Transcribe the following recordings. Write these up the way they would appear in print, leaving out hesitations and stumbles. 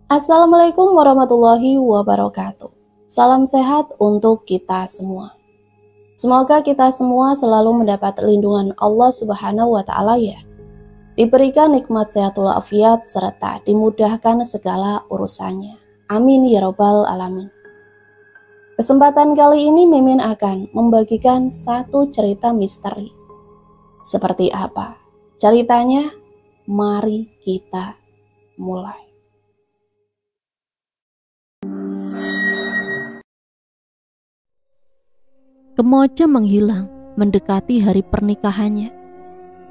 Assalamualaikum warahmatullahi wabarakatuh. Salam sehat untuk kita semua. Semoga kita semua selalu mendapat lindungan Allah Subhanahu wa Ta'ala ya. Diberikan nikmat sehatul afiat serta dimudahkan segala urusannya. Amin ya robbal alamin. Kesempatan kali ini Mimin akan membagikan satu cerita misteri. Seperti apa ceritanya? Mari kita mulai. Kemoja menghilang mendekati hari pernikahannya.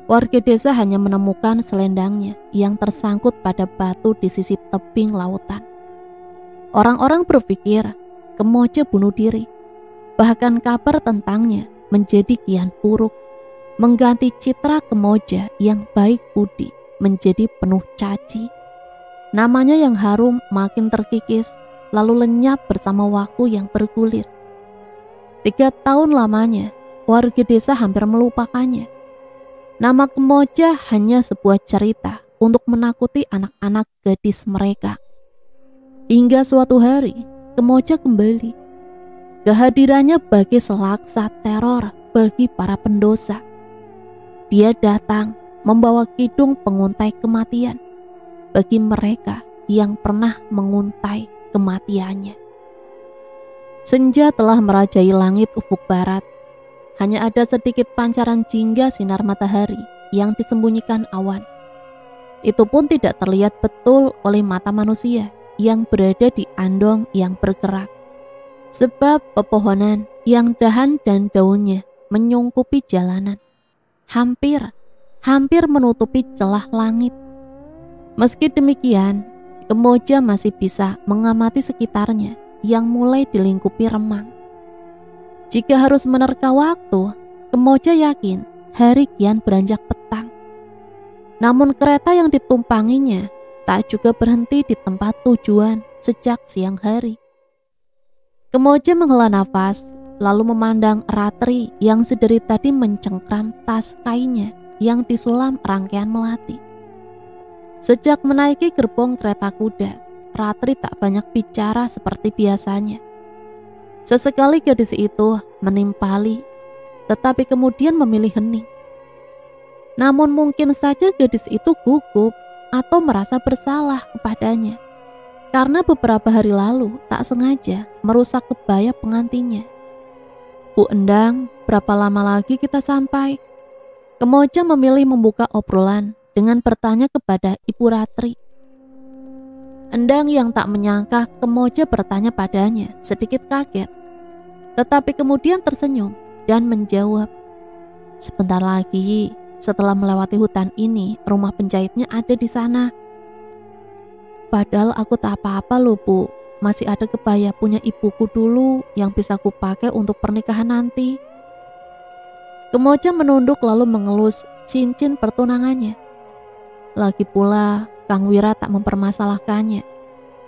Warga desa hanya menemukan selendangnya yang tersangkut pada batu di sisi tebing lautan. Orang-orang berpikir Kemoja bunuh diri. Bahkan kabar tentangnya menjadi kian buruk, mengganti citra Kemoja yang baik budi menjadi penuh caci. Namanya yang harum makin terkikis, lalu lenyap bersama waktu yang bergulir. 3 tahun lamanya, warga desa hampir melupakannya. Nama Kemoja hanya sebuah cerita untuk menakuti anak-anak gadis mereka. Hingga suatu hari, Kemoja kembali. Kehadirannya bagi selaksa teror bagi para pendosa. Dia datang membawa kidung penguntai kematian bagi mereka yang pernah menguntai kematiannya. Senja telah merajai langit ufuk barat. Hanya ada sedikit pancaran jingga sinar matahari yang disembunyikan awan. Itu pun tidak terlihat betul oleh mata manusia yang berada di andong yang bergerak. Sebab pepohonan yang dahan dan daunnya menyungkupi jalanan. Hampir menutupi celah langit. Meski demikian, Kemoja masih bisa mengamati sekitarnya yang mulai dilingkupi remang. Jika harus menerka waktu, Kemoja yakin hari kian beranjak petang. Namun kereta yang ditumpanginya tak juga berhenti di tempat tujuan sejak siang hari. Kemoja menghela nafas, lalu memandang Ratri yang sedari tadi mencengkram tas kainnya yang disulam rangkaian melati. Sejak menaiki gerbong kereta kuda, Ratri tak banyak bicara seperti biasanya. Sesekali gadis itu menimpali, tetapi kemudian memilih hening. Namun mungkin saja gadis itu gugup atau merasa bersalah kepadanya, karena beberapa hari lalu tak sengaja merusak kebaya pengantinnya. "Bu Endang, berapa lama lagi kita sampai?" Kemoja memilih membuka obrolan dengan bertanya kepada Ibu Ratri. Endang yang tak menyangka Kemoja bertanya padanya sedikit kaget, tetapi kemudian tersenyum dan menjawab, "Sebentar lagi, setelah melewati hutan ini, rumah penjahitnya ada di sana." "Padahal aku tak apa-apa loh Bu, masih ada kebaya punya ibuku dulu yang bisa kupakai untuk pernikahan nanti." Kemoja menunduk lalu mengelus cincin pertunangannya. Lagi pula Kang Wira tak mempermasalahkannya.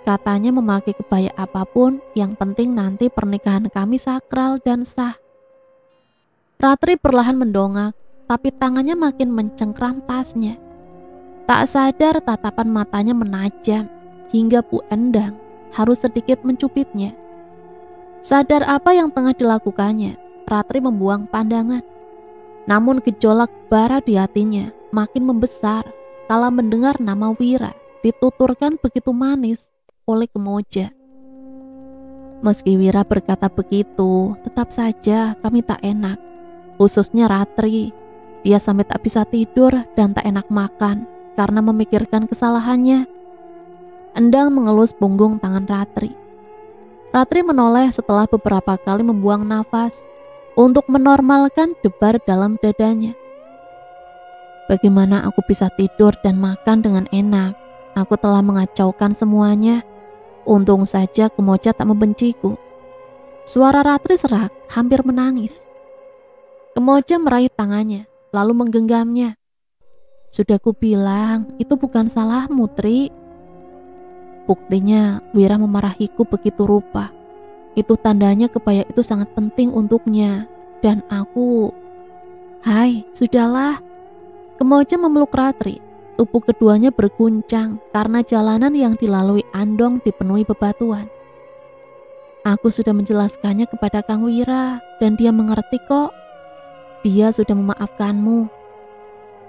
Katanya memakai kebaya apapun, yang penting nanti pernikahan kami sakral dan sah. Ratri perlahan mendongak, tapi tangannya makin mencengkram tasnya. Tak sadar tatapan matanya menajam, hingga Bu Endang harus sedikit mencubitnya. Sadar apa yang tengah dilakukannya, Ratri membuang pandangan. Namun gejolak bara di hatinya makin membesar kala mendengar nama Wira dituturkan begitu manis oleh Kemoja. Meski Wira berkata begitu, tetap saja kami tak enak, khususnya Ratri. Dia sampai tak bisa tidur dan tak enak makan karena memikirkan kesalahannya. Endang mengelus punggung tangan Ratri. Ratri menoleh setelah beberapa kali membuang nafas untuk menormalkan debar dalam dadanya. "Bagaimana aku bisa tidur dan makan dengan enak? Aku telah mengacaukan semuanya. Untung saja Kemoja tak membenciku." Suara Ratri serak, hampir menangis. Kemoja meraih tangannya, lalu menggenggamnya. "Sudah kubilang, itu bukan salahmu, Tri. Buktinya Wira memarahiku begitu rupa. Itu tandanya kebaya itu sangat penting untuknya. Dan aku..." "Hai, sudahlah." Kemoja memeluk Ratri. tubuh keduanya berguncang karena jalanan yang dilalui Andong dipenuhi bebatuan. Aku sudah menjelaskannya kepada Kang Wira dan dia mengerti kok. Dia sudah memaafkanmu.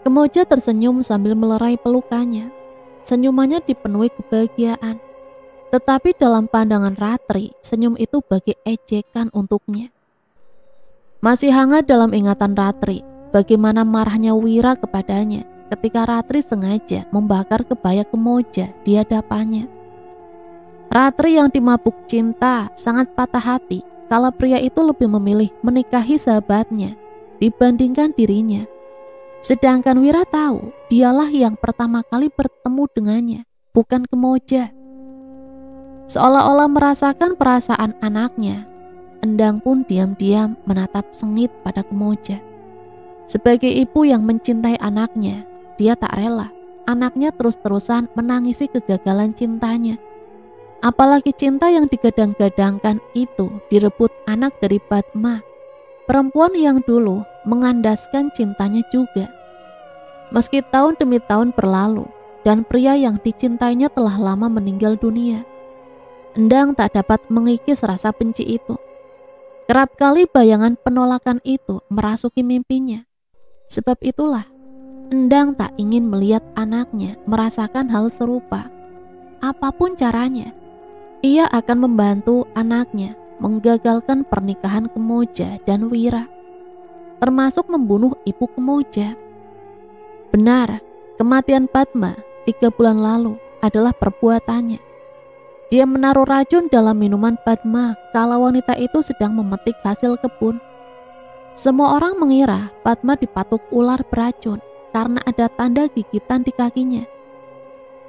Kemoja tersenyum sambil melerai pelukannya. Senyumannya dipenuhi kebahagiaan. Tetapi dalam pandangan Ratri, senyum itu bagai ejekan untuknya. Masih hangat dalam ingatan Ratri, bagaimana marahnya Wira kepadanya ketika Ratri sengaja membakar kebaya Kemoja di hadapannya. Ratri yang dimabuk cinta sangat patah hati kalau pria itu lebih memilih menikahi sahabatnya dibandingkan dirinya. Sedangkan Wira tahu dialah yang pertama kali bertemu dengannya, bukan Kemoja. Seolah-olah merasakan perasaan anaknya, Endang pun diam-diam menatap sengit pada Kemoja. Sebagai ibu yang mencintai anaknya, dia tak rela anaknya terus-terusan menangisi kegagalan cintanya. Apalagi cinta yang digadang-gadangkan itu direbut anak dari Padma, perempuan yang dulu mengandaskan cintanya juga. Meski tahun demi tahun berlalu dan pria yang dicintainya telah lama meninggal dunia, Endang tak dapat mengikis rasa benci itu. Kerap kali bayangan penolakan itu merasuki mimpinya. Sebab itulah Endang tak ingin melihat anaknya merasakan hal serupa. Apapun caranya, ia akan membantu anaknya menggagalkan pernikahan Kemoja dan Wira, termasuk membunuh ibu Kemoja. Benar, kematian Padma 3 bulan lalu adalah perbuatannya. Dia menaruh racun dalam minuman Padma kala wanita itu sedang memetik hasil kebun. Semua orang mengira Padma dipatuk ular beracun karena ada tanda gigitan di kakinya.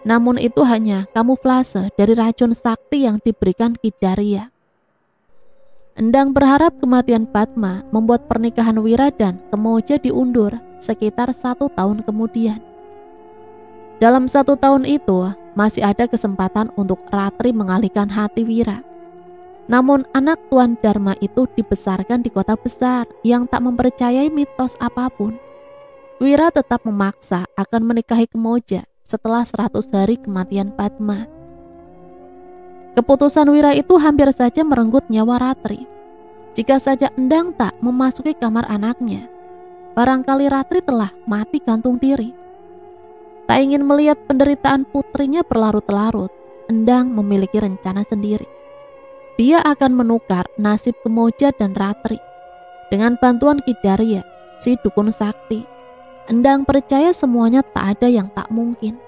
Namun itu hanya kamuflase dari racun sakti yang diberikan Ki Daria. Endang berharap kematian Padma membuat pernikahan Wira dan Kemoja diundur sekitar 1 tahun kemudian. Dalam 1 tahun itu masih ada kesempatan untuk Ratri mengalihkan hati Wira. Namun anak Tuan Dharma itu dibesarkan di kota besar yang tak mempercayai mitos apapun. Wira tetap memaksa akan menikahi Kemoja setelah 100 hari kematian Padma. Keputusan Wira itu hampir saja merenggut nyawa Ratri. Jika saja Endang tak memasuki kamar anaknya, barangkali Ratri telah mati gantung diri. Tak ingin melihat penderitaan putrinya berlarut-larut, Endang memiliki rencana sendiri. Dia akan menukar nasib Kemoja dan Ratri. Dengan bantuan Ki Daria, si dukun sakti, Endang percaya semuanya tak ada yang tak mungkin.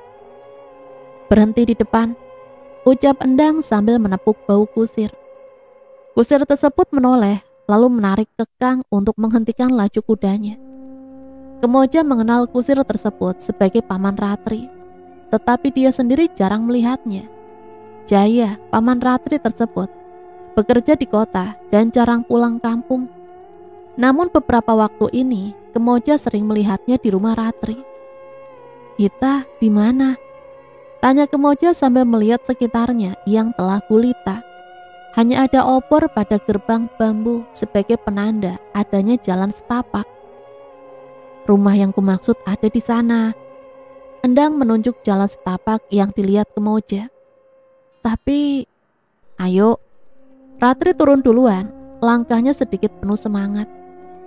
Berhenti di depan, ucap Endang sambil menepuk bau kusir. Kusir tersebut menoleh, lalu menarik kekang untuk menghentikan laju kudanya. Kemoja mengenal kusir tersebut sebagai paman Ratri, tetapi dia sendiri jarang melihatnya. Jaya, paman Ratri tersebut, bekerja di kota dan jarang pulang kampung. Namun beberapa waktu ini, Kemoja sering melihatnya di rumah Ratri. "Kita di mana?" tanya Kemoja sambil melihat sekitarnya yang telah gulita. Hanya ada obor pada gerbang bambu sebagai penanda adanya jalan setapak. "Rumah yang kumaksud ada di sana." Endang menunjuk jalan setapak yang dilihat Kemoja. "Tapi, ayo." Ratri turun duluan, langkahnya sedikit penuh semangat.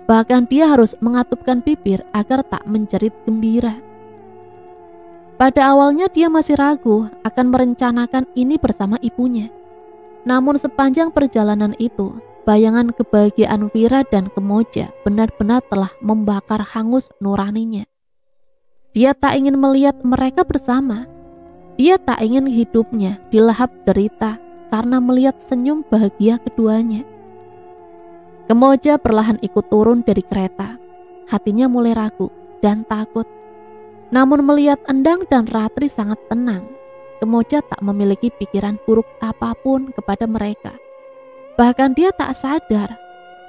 Bahkan dia harus mengatupkan bibir agar tak menjerit gembira. Pada awalnya dia masih ragu akan merencanakan ini bersama ibunya. Namun sepanjang perjalanan itu, bayangan kebahagiaan Wira dan Kemoja benar-benar telah membakar hangus nuraninya. Dia tak ingin melihat mereka bersama. Dia tak ingin hidupnya dilahap derita karena melihat senyum bahagia keduanya. Kemoja perlahan ikut turun dari kereta. Hatinya mulai ragu dan takut. Namun melihat Endang dan Ratri sangat tenang, Kemoja tak memiliki pikiran buruk apapun kepada mereka. Bahkan dia tak sadar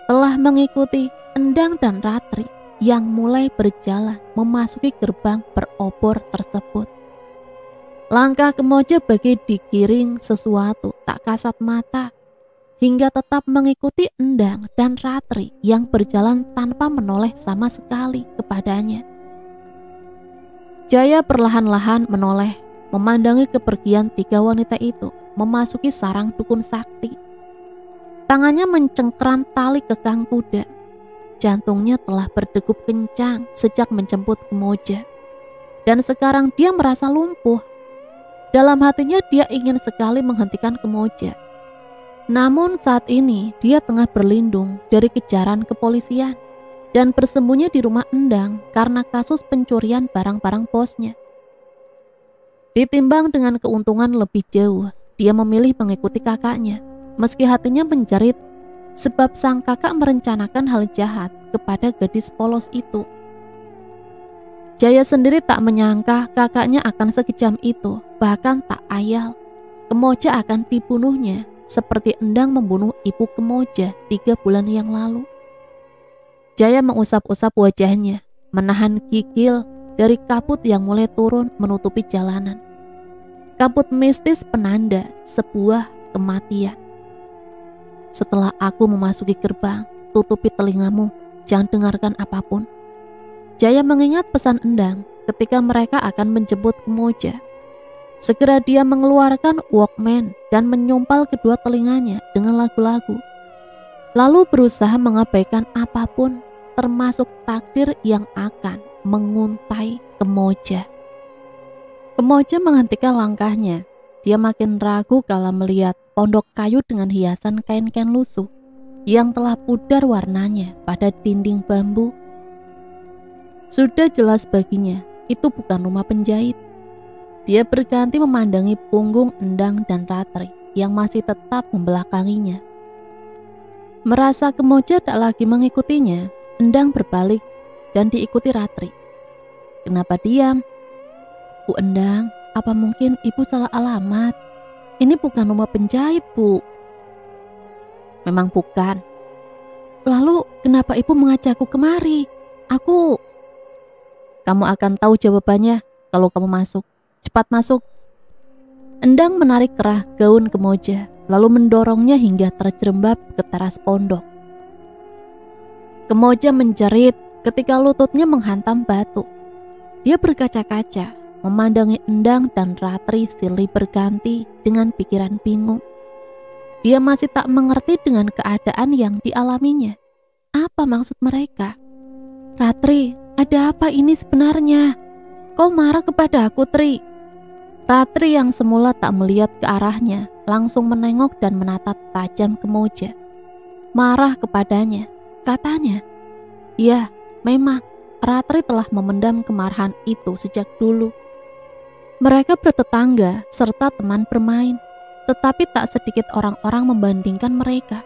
telah mengikuti Endang dan Ratri yang mulai berjalan memasuki gerbang berobor tersebut. Langkah Kemoja bagai digiring sesuatu tak kasat mata, hingga tetap mengikuti Endang dan Ratri yang berjalan tanpa menoleh sama sekali kepadanya. Jaya perlahan-lahan menoleh, memandangi kepergian 3 wanita itu memasuki sarang dukun sakti. Tangannya mencengkram tali kekang kuda. Jantungnya telah berdegup kencang sejak menjemput Kemoja. Dan sekarang dia merasa lumpuh. Dalam hatinya dia ingin sekali menghentikan Kemoja. Namun saat ini dia tengah berlindung dari kejaran kepolisian dan bersembunyi di rumah Endang karena kasus pencurian barang-barang bosnya. Ditimbang dengan keuntungan lebih jauh, dia memilih mengikuti kakaknya, meski hatinya menjerit sebab sang kakak merencanakan hal jahat kepada gadis polos itu. Jaya sendiri tak menyangka kakaknya akan sekejam itu, bahkan tak ayal Kemoja akan dibunuhnya seperti Endang membunuh ibu Kemoja 3 bulan yang lalu. Jaya mengusap-usap wajahnya, menahan gigil dari kabut yang mulai turun menutupi jalanan. Kabut mistis penanda sebuah kematian. Setelah aku memasuki gerbang, tutupi telingamu, jangan dengarkan apapun. Jaya mengingat pesan Endang ketika mereka akan menjemput Kemoja. Segera dia mengeluarkan Walkman dan menyumpal kedua telinganya dengan lagu-lagu. Lalu berusaha mengabaikan apapun, termasuk takdir yang akan menguntai Kemoja. Kemoja menghentikan langkahnya. Dia makin ragu kala melihat pondok kayu dengan hiasan kain-kain lusuh yang telah pudar warnanya pada dinding bambu. Sudah jelas baginya, itu bukan rumah penjahit. Dia berganti memandangi punggung Endang dan Ratri yang masih tetap membelakanginya. Merasa Kemoja tak lagi mengikutinya, Endang berbalik dan diikuti Ratri. Kenapa diam? Bu Endang, apa mungkin ibu salah alamat? Ini bukan rumah penjahit, Bu. Memang bukan. Lalu kenapa ibu mengajakku kemari? Kamu akan tahu jawabannya kalau kamu masuk. Cepat masuk. Endang menarik kerah gaun Kemoja, lalu mendorongnya hingga terjerembab ke teras pondok. Kemoja menjerit ketika lututnya menghantam batu. Dia berkaca-kaca, memandangi Endang dan Ratri silih berganti dengan pikiran bingung. Dia masih tak mengerti dengan keadaan yang dialaminya. Apa maksud mereka? Ratri, ada apa ini sebenarnya? Kau marah kepada aku, Tri? Ratri yang semula tak melihat ke arahnya, langsung menengok dan menatap tajam Kemoja. Marah kepadanya, katanya. Ya, memang Ratri telah memendam kemarahan itu sejak dulu. Mereka bertetangga serta teman bermain, tetapi tak sedikit orang-orang membandingkan mereka.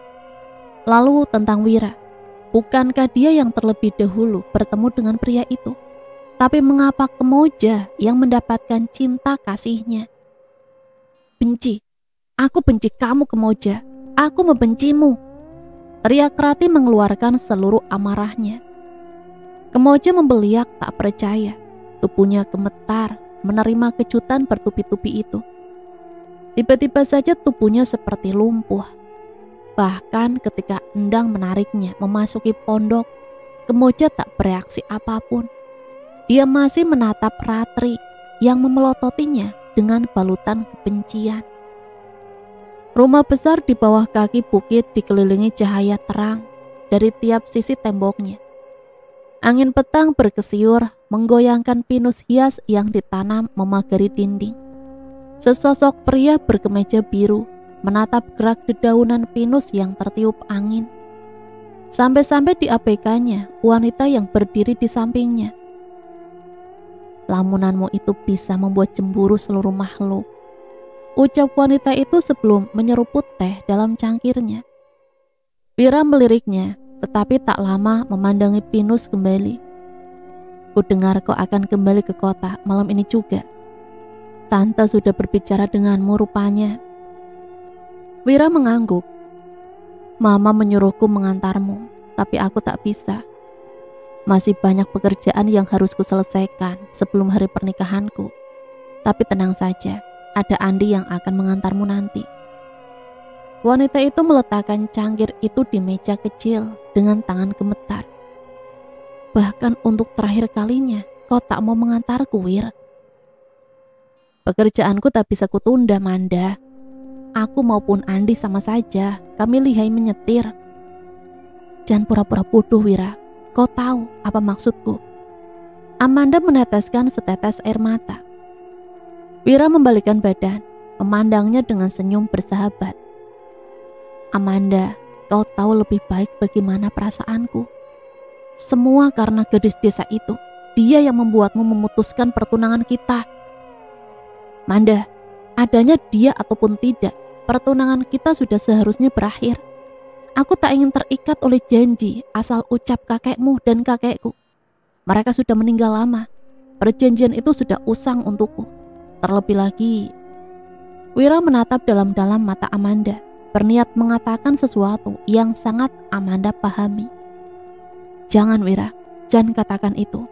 Lalu tentang Wira, bukankah dia yang terlebih dahulu bertemu dengan pria itu? Tapi mengapa Kemoja yang mendapatkan cinta kasihnya? Benci. Aku benci kamu, Kemoja. Aku membencimu. Teriak Ratri mengeluarkan seluruh amarahnya. Kemoja membeliak tak percaya. Tubuhnya gemetar menerima kejutan bertubi-tubi itu. Tiba-tiba saja tubuhnya seperti lumpuh. Bahkan ketika Endang menariknya memasuki pondok, Kemoja tak bereaksi apapun. Dia masih menatap Ratri yang memelototinya dengan balutan kebencian. Rumah besar di bawah kaki bukit dikelilingi cahaya terang dari tiap sisi temboknya. Angin petang berkesiur menggoyangkan pinus hias yang ditanam memagari dinding. Sesosok pria berkemeja biru menatap gerak dedaunan pinus yang tertiup angin. Sampai-sampai diabaikannya wanita yang berdiri di sampingnya. Lamunanmu itu bisa membuat cemburu seluruh makhluk, ucap wanita itu sebelum menyeruput teh dalam cangkirnya. Wira meliriknya, tetapi tak lama memandangi Pinus kembali. Kudengar kau akan kembali ke kota malam ini juga. Tante sudah berbicara denganmu rupanya. Wira mengangguk. Mama menyuruhku mengantarmu, tapi aku tak bisa. Masih banyak pekerjaan yang harus kuselesaikan sebelum hari pernikahanku. Tapi tenang saja, ada Andi yang akan mengantarmu nanti. Wanita itu meletakkan cangkir itu di meja kecil dengan tangan gemetar. Bahkan untuk terakhir kalinya, kau tak mau mengantarku, Wir? Pekerjaanku tak bisa kutunda, Manda. Aku maupun Andi sama saja, kami lihai menyetir. Jangan pura-pura bodoh, Wira. Kau tahu apa maksudku. Amanda meneteskan setetes air mata. Wira membalikkan badan, memandangnya dengan senyum bersahabat. Amanda, kau tahu lebih baik bagaimana perasaanku. Semua karena gadis desa itu. Dia yang membuatmu memutuskan pertunangan kita. Manda, adanya dia ataupun tidak, pertunangan kita sudah seharusnya berakhir. Aku tak ingin terikat oleh janji asal ucap kakekmu dan kakekku. Mereka sudah meninggal lama. Perjanjian itu sudah usang untukku. Terlebih lagi, Wira menatap dalam-dalam mata Amanda, berniat mengatakan sesuatu yang sangat Amanda pahami. Jangan, Wira, jangan katakan itu.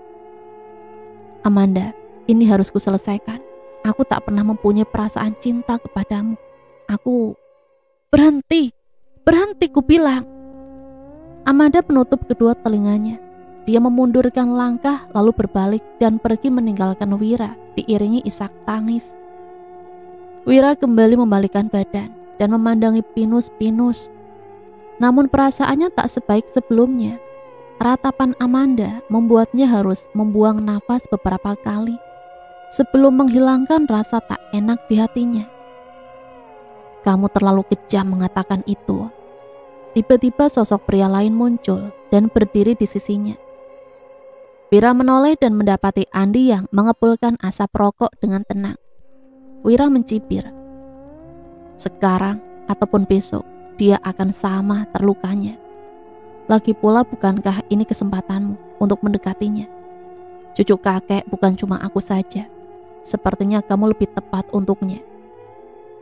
Amanda, ini harus kuselesaikan. Aku tak pernah mempunyai perasaan cinta kepadamu. Aku... Berhenti ku bilang. Amanda menutup kedua telinganya. Dia memundurkan langkah lalu berbalik dan pergi meninggalkan Wira diiringi isak tangis. Wira kembali membalikkan badan dan memandangi pinus-pinus. Namun perasaannya tak sebaik sebelumnya. Ratapan Amanda membuatnya harus membuang nafas beberapa kali sebelum menghilangkan rasa tak enak di hatinya. Kamu terlalu kejam mengatakan itu. Tiba-tiba sosok pria lain muncul dan berdiri di sisinya. Wira menoleh dan mendapati Andi yang mengepulkan asap rokok dengan tenang. Wira mencibir. Sekarang ataupun besok, dia akan sama terlukanya. Lagi pula bukankah ini kesempatanmu untuk mendekatinya? Cucu kakek bukan cuma aku saja. Sepertinya kamu lebih tepat untuknya.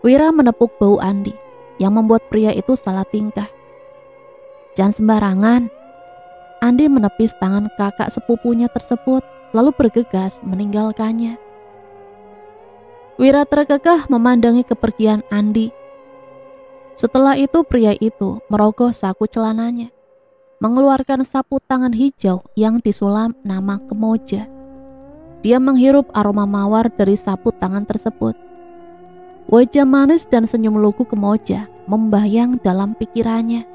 Wira menepuk bahu Andi yang membuat pria itu salah tingkah. Jangan sembarangan. Andi menepis tangan kakak sepupunya tersebut lalu bergegas meninggalkannya. Wira terkekeh memandangi kepergian Andi. Setelah itu pria itu merogoh saku celananya, mengeluarkan sapu tangan hijau yang disulam nama Kemoja. Dia menghirup aroma mawar dari sapu tangan tersebut. Wajah manis dan senyum lugu Kemoja membayang dalam pikirannya.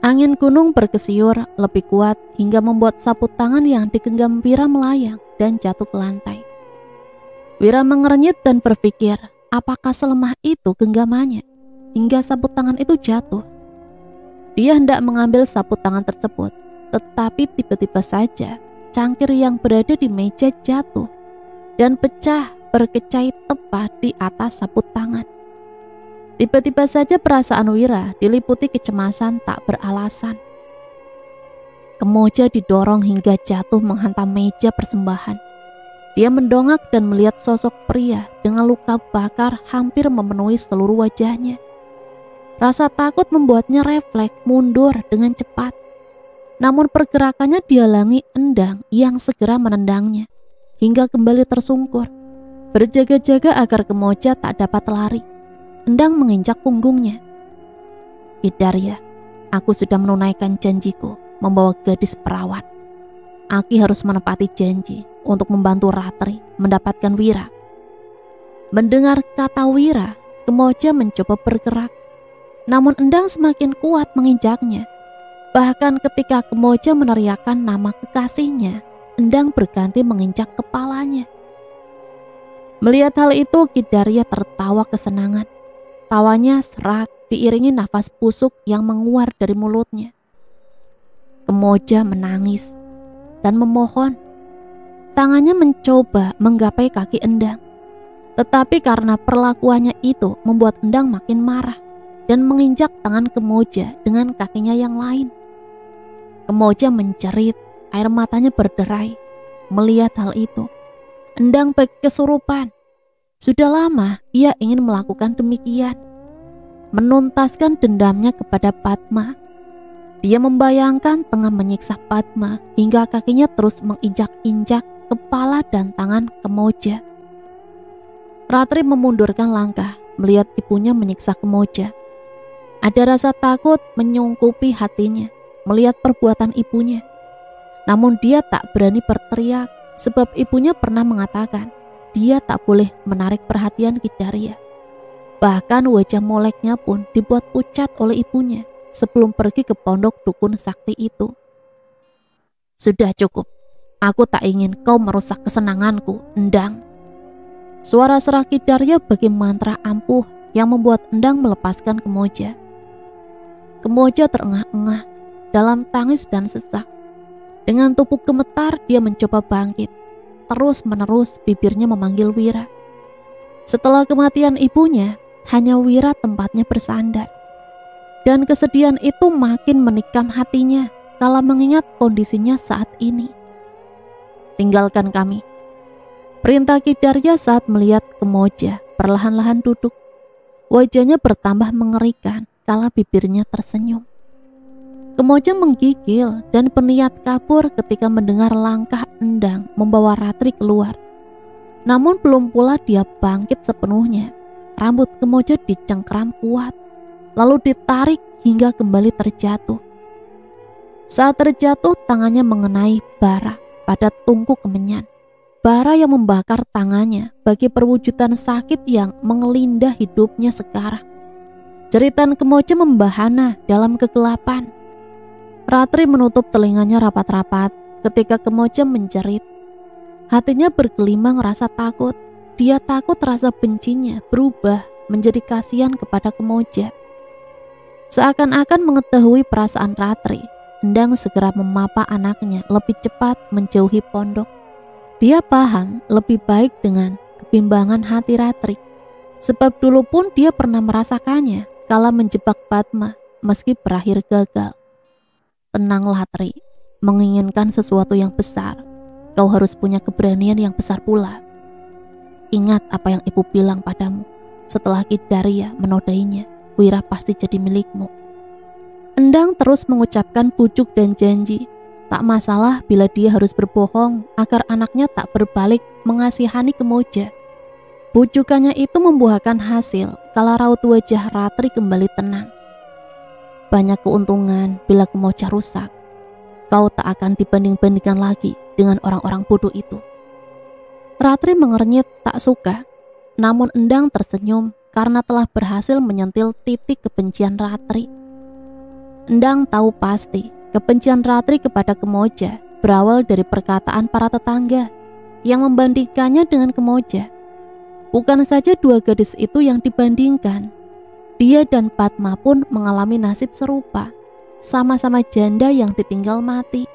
Angin gunung berkesiur lebih kuat hingga membuat sapu tangan yang digenggam Wira melayang dan jatuh ke lantai. Wira mengernyit dan berpikir, apakah selemah itu genggamannya hingga sapu tangan itu jatuh. Dia hendak mengambil sapu tangan tersebut, tetapi tiba-tiba saja cangkir yang berada di meja jatuh dan pecah berkecai tepat di atas sapu tangan. Tiba-tiba saja perasaan Wira diliputi kecemasan tak beralasan. Kemoja didorong hingga jatuh menghantam meja persembahan. Dia mendongak dan melihat sosok pria dengan luka bakar hampir memenuhi seluruh wajahnya. Rasa takut membuatnya refleks mundur dengan cepat. Namun pergerakannya dihalangi Endang yang segera menendangnya hingga kembali tersungkur. Berjaga-jaga agar Kemoja tak dapat lari. Endang menginjak punggungnya. Kidarya, aku sudah menunaikan janjiku membawa gadis perawan. Aki harus menepati janji untuk membantu Ratri mendapatkan Wira. Mendengar kata Wira, Kemoja mencoba bergerak. Namun Endang semakin kuat menginjaknya. Bahkan ketika Kemoja meneriakkan nama kekasihnya, Endang berganti menginjak kepalanya. Melihat hal itu, Kidarya tertawa kesenangan. Tawanya serak diiringi nafas busuk yang menguar dari mulutnya. Kemoja menangis dan memohon. Tangannya mencoba menggapai kaki Endang. Tetapi karena perlakuannya itu membuat Endang makin marah dan menginjak tangan Kemoja dengan kakinya yang lain. Kemoja menjerit, air matanya berderai. Melihat hal itu, Endang bagi kesurupan. Sudah lama ia ingin melakukan demikian, menuntaskan dendamnya kepada Padma. Dia membayangkan tengah menyiksa Padma hingga kakinya terus menginjak-injak kepala dan tangan Kemoja. Ratri memundurkan langkah melihat ibunya menyiksa Kemoja. Ada rasa takut menyungkupi hatinya melihat perbuatan ibunya. Namun dia tak berani berteriak sebab ibunya pernah mengatakan dia tak boleh menarik perhatian Ki Daria. Bahkan wajah moleknya pun dibuat pucat oleh ibunya sebelum pergi ke pondok dukun sakti itu. Sudah cukup, aku tak ingin kau merusak kesenanganku, Endang. Suara serak Ki Daria bagi mantra ampuh yang membuat Endang melepaskan Kemoja. Kemoja terengah-engah dalam tangis dan sesak. Dengan tubuh gemetar dia mencoba bangkit. Terus-menerus bibirnya memanggil Wira. Setelah kematian ibunya, hanya Wira tempatnya bersandar. Dan kesedihan itu makin menikam hatinya kala mengingat kondisinya saat ini. Tinggalkan kami, perintah Ki Daria saat melihat Kemoja perlahan-lahan duduk. Wajahnya bertambah mengerikan kala bibirnya tersenyum. Kemoja menggigil dan berniat kabur ketika mendengar langkah Endang membawa Ratri keluar. Namun belum pula dia bangkit sepenuhnya, rambut Kemoja dicengkram kuat, lalu ditarik hingga kembali terjatuh. Saat terjatuh, tangannya mengenai bara pada tungku kemenyan. Bara yang membakar tangannya bagi perwujudan sakit yang mengelindah hidupnya sekarang. Jeritan Kemoja membahana dalam kegelapan. Ratri menutup telinganya rapat-rapat ketika Kemoja menjerit. Hatinya bergelimang rasa takut. Dia takut rasa bencinya berubah menjadi kasihan kepada Kemoja. Seakan-akan mengetahui perasaan Ratri, Endang segera memapa anaknya lebih cepat menjauhi pondok. Dia paham lebih baik dengan kebimbangan hati Ratri, sebab dulu pun dia pernah merasakannya kala menjebak Padma meski berakhir gagal. Tenanglah Tri, menginginkan sesuatu yang besar, kau harus punya keberanian yang besar pula. Ingat apa yang ibu bilang padamu, setelah Ki Daria menodainya, Wira pasti jadi milikmu. Endang terus mengucapkan bujuk dan janji. Tak masalah bila dia harus berbohong agar anaknya tak berbalik mengasihani Kemoja. Bujukannya itu membuahkan hasil kala raut wajah Ratri kembali tenang. Banyak keuntungan bila Kemoja rusak. Kau tak akan dibanding-bandingkan lagi dengan orang-orang bodoh itu. Ratri mengernyit tak suka, namun Endang tersenyum karena telah berhasil menyentil titik kebencian Ratri. Endang tahu pasti kebencian Ratri kepada Kemoja berawal dari perkataan para tetangga yang membandingkannya dengan Kemoja. Bukan saja dua gadis itu yang dibandingkan, dia dan Padma pun mengalami nasib serupa, sama-sama janda yang ditinggal mati.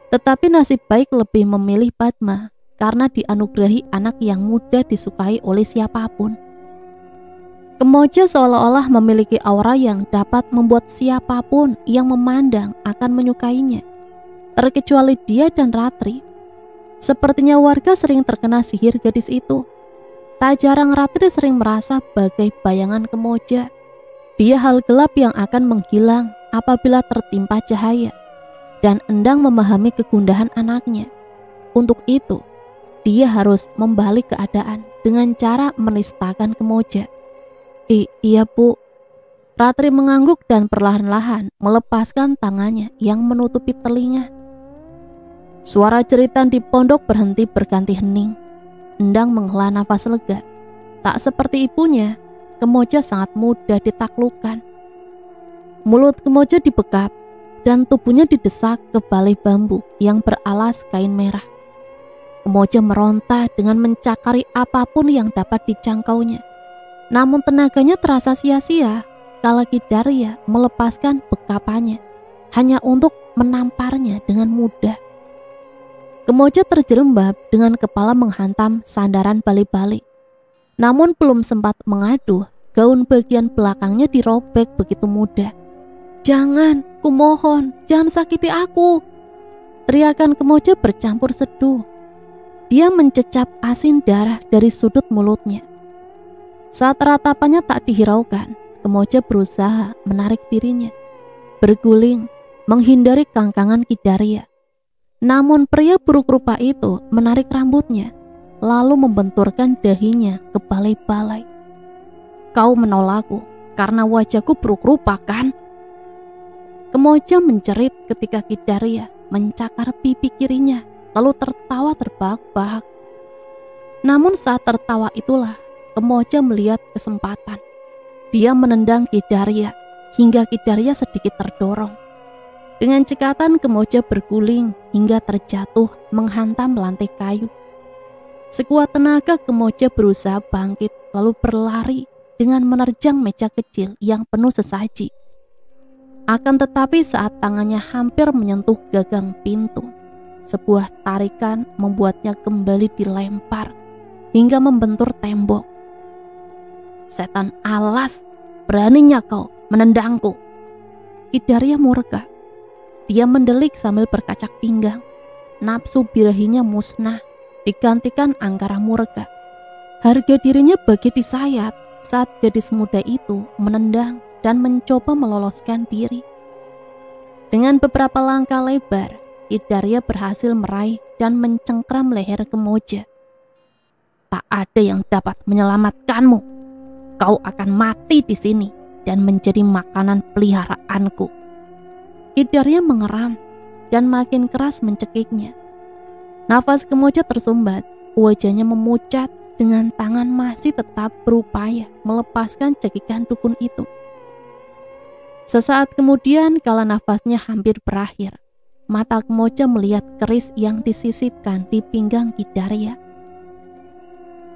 Tetapi nasib baik lebih memilih Padma karena dianugerahi anak yang mudah disukai oleh siapapun. Kemoja seolah-olah memiliki aura yang dapat membuat siapapun yang memandang akan menyukainya, terkecuali dia dan Ratri. Sepertinya warga sering terkena sihir gadis itu. Tak jarang Ratri sering merasa bagai bayangan Kemoja. Dia hal gelap yang akan menghilang apabila tertimpa cahaya, dan Endang memahami kegundahan anaknya. Untuk itu, dia harus membalik keadaan dengan cara menistakan Kemoja. Iya bu. Ratri mengangguk dan perlahan-lahan melepaskan tangannya yang menutupi telinga. Suara jeritan di pondok berhenti berganti hening. Endang menghela nafas lega. Tak seperti ibunya, Kemoja sangat mudah ditaklukkan. Mulut Kemoja dibekap dan tubuhnya didesak ke balai bambu yang beralas kain merah. Kemoja meronta dengan mencakari apapun yang dapat dijangkaunya. Namun tenaganya terasa sia-sia kala Ki Daria melepaskan bekapannya hanya untuk menamparnya dengan mudah. Kemoja terjerembab dengan kepala menghantam sandaran bali-bali. Namun belum sempat mengadu, gaun bagian belakangnya dirobek begitu mudah. Jangan, kumohon, jangan sakiti aku. Teriakan Kemoja bercampur seduh. Dia mencecap asin darah dari sudut mulutnya. Saat ratapannya tak dihiraukan, Kemoja berusaha menarik dirinya, berguling, menghindari kangkangan Ki Daria. Namun pria buruk rupa itu menarik rambutnya, lalu membenturkan dahinya ke balai-balai. Kau menolakku karena wajahku buruk rupa kan? Kemoja menjerit ketika Ki Daria mencakar pipi kirinya, lalu tertawa terbahak-bahak. Namun saat tertawa itulah Kemoja melihat kesempatan. Dia menendang Ki Darya hingga Ki Darya sedikit terdorong. Dengan cekatan Kemoja berguling hingga terjatuh menghantam lantai kayu. Sekuat tenaga Kemoja berusaha bangkit lalu berlari dengan menerjang meja kecil yang penuh sesaji. Akan tetapi saat tangannya hampir menyentuh gagang pintu, sebuah tarikan membuatnya kembali dilempar hingga membentur tembok. "Setan alas, beraninya kau menendangku!" Ki Darya murka. Dia mendelik sambil berkacak pinggang. Nafsu birahinya musnah, digantikan angkara murka. Harga dirinya bagi disayat saat gadis muda itu menendang dan mencoba meloloskan diri. Dengan beberapa langkah lebar, Ki Darya berhasil meraih dan mencengkram leher Kemoja. "Tak ada yang dapat menyelamatkanmu. Kau akan mati di sini dan menjadi makanan peliharaanku." Ki Darya mengeram dan makin keras mencekiknya. Nafas Kemoja tersumbat, wajahnya memucat dengan tangan masih tetap berupaya melepaskan cekikan dukun itu. Sesaat kemudian kala nafasnya hampir berakhir, mata Kemoja melihat keris yang disisipkan di pinggang Ki Darya.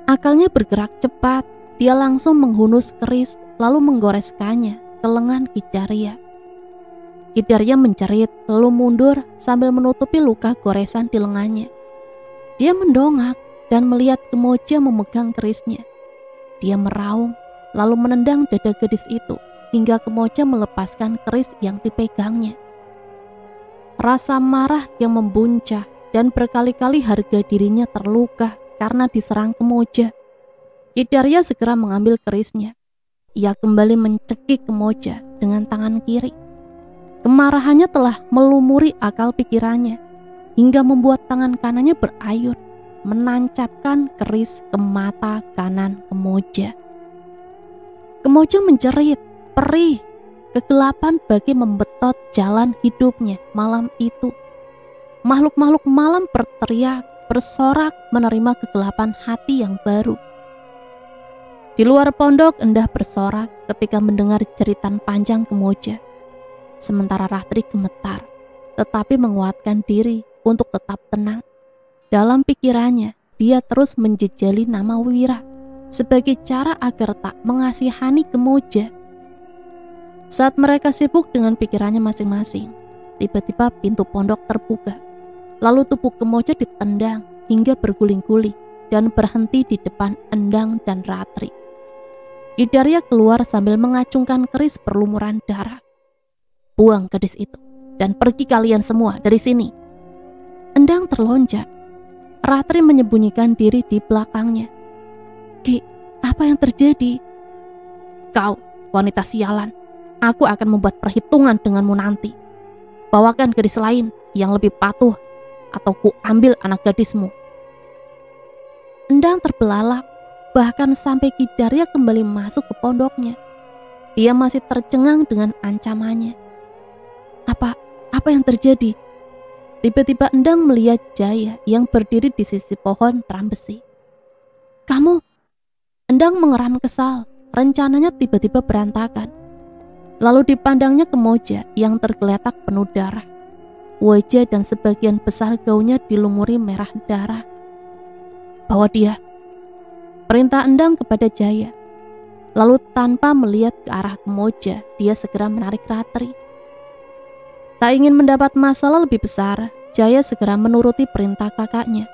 Akalnya bergerak cepat, dia langsung menghunus keris lalu menggoreskannya ke lengan Ki Darya. Ki Darya menjerit lalu mundur sambil menutupi luka goresan di lengannya. Dia mendongak dan melihat Kemoja memegang kerisnya. Dia meraung lalu menendang dada gadis itu hingga Kemoja melepaskan keris yang dipegangnya. Rasa marah yang membuncah dan berkali-kali harga dirinya terluka karena diserang Kemoja. Ki Darya segera mengambil kerisnya. Ia kembali mencekik Kemoja dengan tangan kiri. Kemarahannya telah melumuri akal pikirannya hingga membuat tangan kanannya berayun menancapkan keris ke mata kanan Kemoja. Kemoja menjerit, perih, kegelapan bagi membetot jalan hidupnya malam itu. Makhluk-makhluk malam berteriak, bersorak menerima kegelapan hati yang baru. Di luar pondok Endah bersorak ketika mendengar jeritan panjang Kemoja. Sementara Ratri gemetar, tetapi menguatkan diri untuk tetap tenang. Dalam pikirannya, dia terus menjejali nama Wira sebagai cara agar tak mengasihani Kemoja. Saat mereka sibuk dengan pikirannya masing-masing, tiba-tiba pintu pondok terbuka. Lalu tubuh Kemoja ditendang hingga berguling-guling dan berhenti di depan Endang dan Ratri. Ki Darya keluar sambil mengacungkan keris berlumuran darah. "Buang gadis itu dan pergi kalian semua dari sini." Endang terlonjak. Ratri menyembunyikan diri di belakangnya. "Ki, apa yang terjadi?" "Kau, wanita sialan, aku akan membuat perhitungan denganmu nanti. Bawakan gadis lain yang lebih patuh atau ku ambil anak gadismu." Endang terbelalak, bahkan sampai Ki Darya kembali masuk ke pondoknya. Dia masih tercengang dengan ancamannya. Apa yang terjadi? Tiba-tiba Endang melihat Jaya yang berdiri di sisi pohon teram besi. "Kamu?" Endang mengeram kesal, rencananya tiba-tiba berantakan. Lalu dipandangnya Kemoja yang tergeletak penuh darah. Wajah dan sebagian besar gaunnya dilumuri merah darah. "Bawa dia," perintah Endang kepada Jaya. Lalu tanpa melihat ke arah Kemoja, dia segera menarik Ratri. Tak ingin mendapat masalah lebih besar, Jaya segera menuruti perintah kakaknya.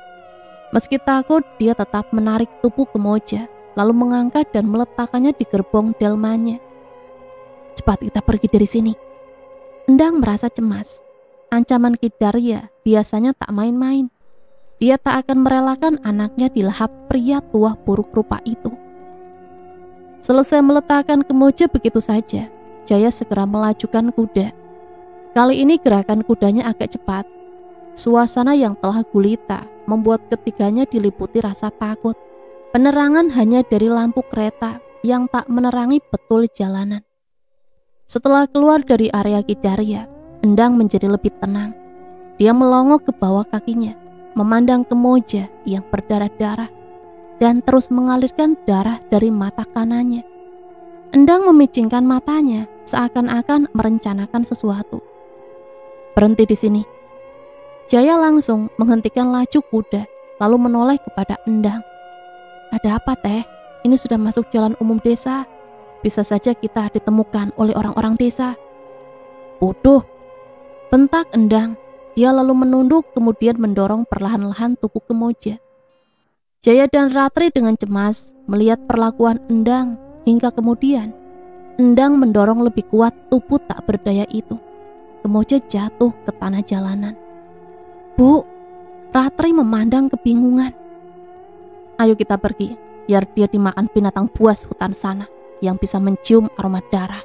Meski takut, dia tetap menarik tubuh Kemoja, lalu mengangkat dan meletakkannya di gerbong delmannya. "Cepat kita pergi dari sini." Endang merasa cemas. Ancaman Ki Darya biasanya tak main-main. Dia tak akan merelakan anaknya dilahap pria tua buruk rupa itu. Selesai meletakkan Kemoja begitu saja, Jaya segera melajukan kuda. Kali ini gerakan kudanya agak cepat. Suasana yang telah gulita membuat ketiganya diliputi rasa takut. Penerangan hanya dari lampu kereta yang tak menerangi betul jalanan. Setelah keluar dari area Ki Darya, Endang menjadi lebih tenang. Dia melongok ke bawah kakinya, memandang Kemoja yang berdarah-darah dan terus mengalirkan darah dari mata kanannya. Endang memicingkan matanya seakan-akan merencanakan sesuatu. "Berhenti di sini." Jaya langsung menghentikan laju kuda lalu menoleh kepada Endang. "Ada apa, Teh? Ini sudah masuk jalan umum desa. Bisa saja kita ditemukan oleh orang-orang desa." "Bodoh!" bentak Endang. Dia lalu menunduk kemudian mendorong perlahan-lahan tubuh Kemoja. Jaya dan Ratri dengan cemas melihat perlakuan Endang hingga kemudian Endang mendorong lebih kuat tubuh tak berdaya itu. Kemoja jatuh ke tanah jalanan. "Bu!" Ratri memandang kebingungan. "Ayo kita pergi, biar dia dimakan binatang buas hutan sana yang bisa mencium aroma darah."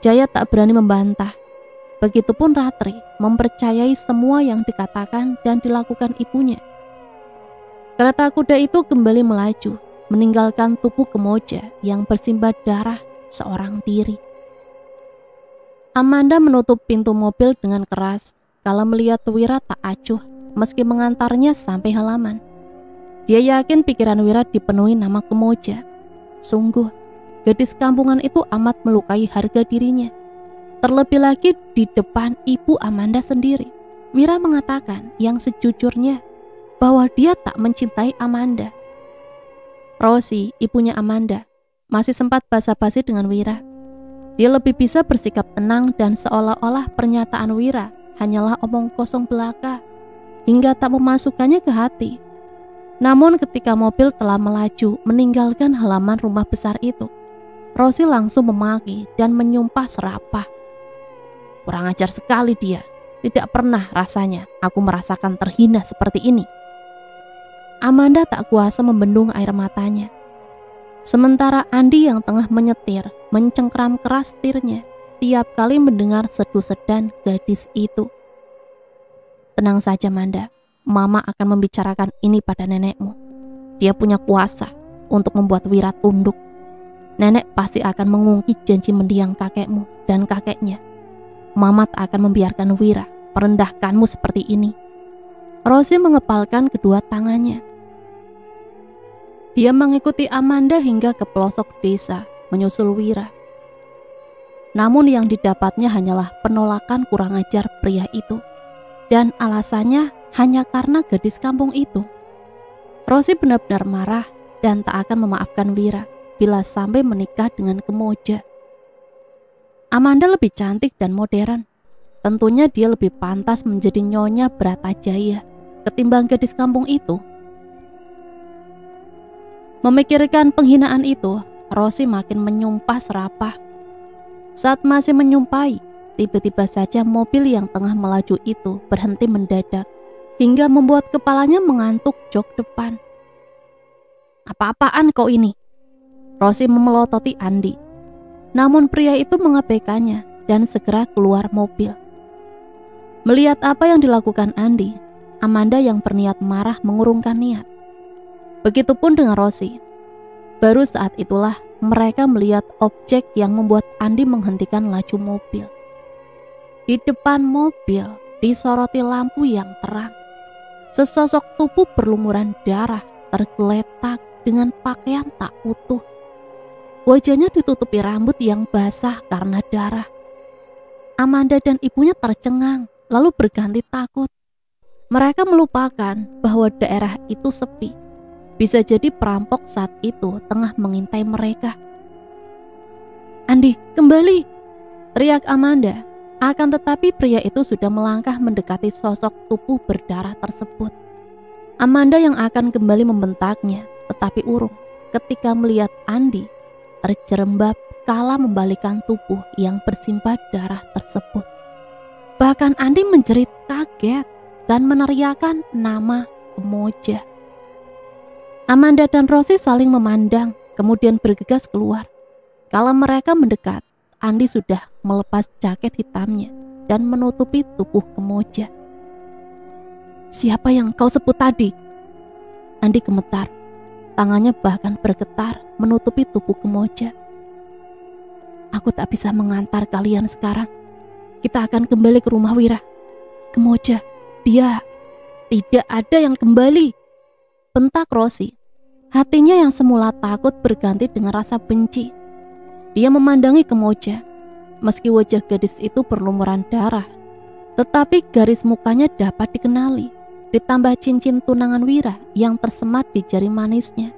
Jaya tak berani membantah. Begitupun Ratri mempercayai semua yang dikatakan dan dilakukan ibunya. Kereta kuda itu kembali melaju, meninggalkan tubuh Kemoja yang bersimbah darah seorang diri. Amanda menutup pintu mobil dengan keras kala melihat Wira tak acuh meski mengantarnya sampai halaman. Dia yakin pikiran Wira dipenuhi nama Kemoja. Sungguh, gadis kampungan itu amat melukai harga dirinya. Terlebih lagi di depan ibu Amanda sendiri. Wira mengatakan yang sejujurnya bahwa dia tak mencintai Amanda. Rosi, ibunya Amanda, masih sempat basa-basi dengan Wira. Dia lebih bisa bersikap tenang dan seolah-olah pernyataan Wira hanyalah omong kosong belaka, hingga tak memasukkannya ke hati. Namun ketika mobil telah melaju meninggalkan halaman rumah besar itu, Rosi langsung memaki dan menyumpah serapah. "Kurang ajar sekali dia. Tidak pernah rasanya aku merasakan terhina seperti ini." Amanda tak kuasa membendung air matanya. Sementara Andi yang tengah menyetir mencengkram keras setirnya tiap kali mendengar sedu-sedan gadis itu. "Tenang saja, Manda. Mama akan membicarakan ini pada nenekmu. Dia punya kuasa untuk membuat Wira tunduk. Nenek pasti akan mengungkit janji mendiang kakekmu dan kakeknya. Mama tak akan membiarkan Wira merendahkanmu seperti ini." Rosi mengepalkan kedua tangannya. Dia mengikuti Amanda hingga ke pelosok desa menyusul Wira. Namun yang didapatnya hanyalah penolakan kurang ajar pria itu. Dan alasannya hanya karena gadis kampung itu. Rosi benar-benar marah dan tak akan memaafkan Wira bila sampai menikah dengan Kemoja. Amanda lebih cantik dan modern. Tentunya dia lebih pantas menjadi Nyonya Bratajaya ketimbang gadis kampung itu. Memikirkan penghinaan itu, Rosi makin menyumpah serapah. Saat masih menyumpahi, tiba-tiba saja mobil yang tengah melaju itu berhenti mendadak, hingga membuat kepalanya mengantuk jok depan. "Apa-apaan kau ini?" Rosi memelototi Andi. Namun pria itu mengabaikannya dan segera keluar mobil. Melihat apa yang dilakukan Andi, Amanda yang berniat marah mengurungkan niat. Begitupun dengan Rosi. Baru saat itulah mereka melihat objek yang membuat Andi menghentikan laju mobil. Di depan mobil disoroti lampu yang terang. Sesosok tubuh berlumuran darah tergeletak dengan pakaian tak utuh. Wajahnya ditutupi rambut yang basah karena darah. Amanda dan ibunya tercengang lalu berganti takut. Mereka melupakan bahwa daerah itu sepi. Bisa jadi perampok saat itu tengah mengintai mereka. "Andi, kembali!" teriak Amanda. Akan tetapi pria itu sudah melangkah mendekati sosok tubuh berdarah tersebut. Amanda yang akan kembali membentaknya, tetapi urung ketika melihat Andi terjerembab kala membalikan tubuh yang bersimbah darah tersebut. Bahkan Andi menjerit kaget dan meneriakkan nama Kemoja. Amanda dan Rosi saling memandang, kemudian bergegas keluar. Kala mereka mendekat, Andi sudah melepas jaket hitamnya dan menutupi tubuh Kemoja. "Siapa yang kau sebut tadi?" Andi gemetar. Tangannya bahkan bergetar menutupi tubuh Kemoja. "Aku tak bisa mengantar kalian sekarang. Kita akan kembali ke rumah Wira. Kemoja, dia..." Tidak ada yang kembali, bentak Rosi. Hatinya yang semula takut berganti dengan rasa benci. Dia memandangi Kemoja. Meski wajah gadis itu berlumuran darah, tetapi garis mukanya dapat dikenali. Ditambah cincin tunangan Wira yang tersemat di jari manisnya,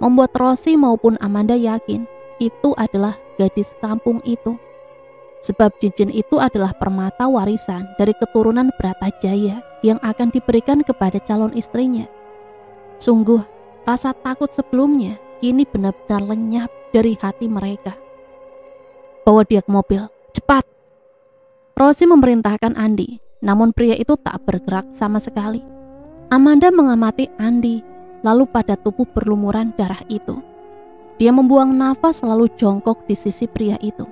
membuat Rosi maupun Amanda yakin itu adalah gadis kampung itu. Sebab cincin itu adalah permata warisan dari keturunan Bratajaya yang akan diberikan kepada calon istrinya. Sungguh, rasa takut sebelumnya kini benar-benar lenyap dari hati mereka. Bawa dia ke mobil, cepat! Rosi memerintahkan Andi, namun pria itu tak bergerak sama sekali. Amanda mengamati Andi, lalu pada tubuh berlumuran darah itu. Dia membuang nafas lalu jongkok di sisi pria itu.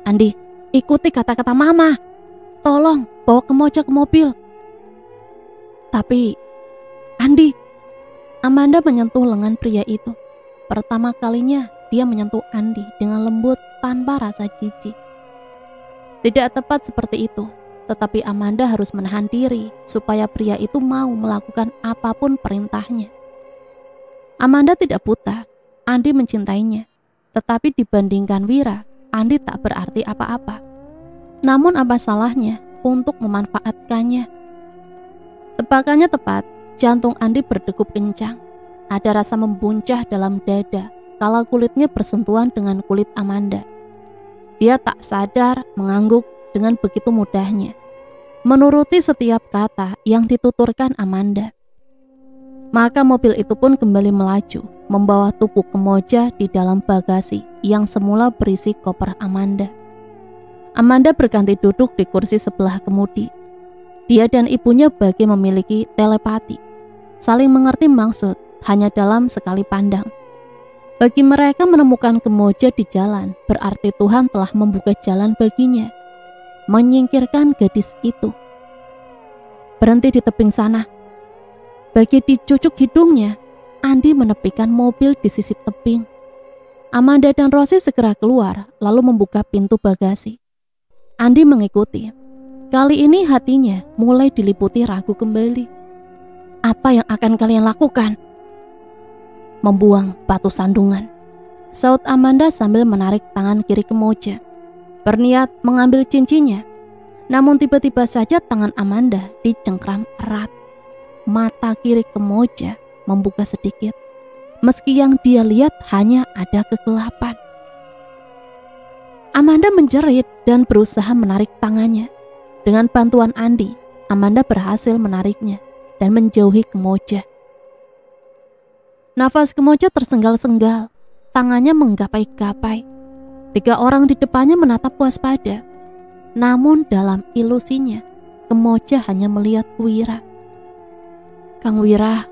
Andi, ikuti kata-kata Mama. Tolong bawa Kemoja ke mobil. Tapi, Andi, Amanda menyentuh lengan pria itu. Pertama kalinya dia menyentuh Andi dengan lembut tanpa rasa jijik. Tidak tepat seperti itu, tetapi Amanda harus menahan diri supaya pria itu mau melakukan apapun perintahnya. Amanda tidak buta, Andi mencintainya. Tetapi dibandingkan Wira, Andi tak berarti apa-apa. Namun apa salahnya untuk memanfaatkannya? Tebakannya tepat, jantung Andi berdegup kencang. Ada rasa membuncah dalam dada kala kulitnya bersentuhan dengan kulit Amanda. Dia tak sadar mengangguk dengan begitu mudahnya, menuruti setiap kata yang dituturkan Amanda. Maka mobil itu pun kembali melaju, membawa tubuh Kemoja di dalam bagasi yang semula berisi koper Amanda. Amanda berganti duduk di kursi sebelah kemudi. Dia dan ibunya bagi memiliki telepati, saling mengerti maksud hanya dalam sekali pandang. Bagi mereka menemukan Kemoja di jalan berarti Tuhan telah membuka jalan baginya, menyingkirkan gadis itu. Berhenti di tebing sana. Bagi dicucuk hidungnya, Andi menepikan mobil di sisi tebing. Amanda dan Rosi segera keluar lalu membuka pintu bagasi. Andi mengikuti. Kali ini hatinya mulai diliputi ragu kembali. Apa yang akan kalian lakukan? Membuang batu sandungan, saut Amanda sambil menarik tangan kiri Kemoja, berniat mengambil cincinnya. Namun tiba-tiba saja tangan Amanda dicengkram erat. Mata kiri Kemoja membuka sedikit, meski yang dia lihat hanya ada kegelapan. Amanda menjerit dan berusaha menarik tangannya. Dengan bantuan Andi, Amanda berhasil menariknya dan menjauhi Kemoja. Nafas Kemoja tersengal-sengal, tangannya menggapai-gapai. 3 orang di depannya menatap waspada. Namun dalam ilusinya, Kemoja hanya melihat Wira. Kang Wira,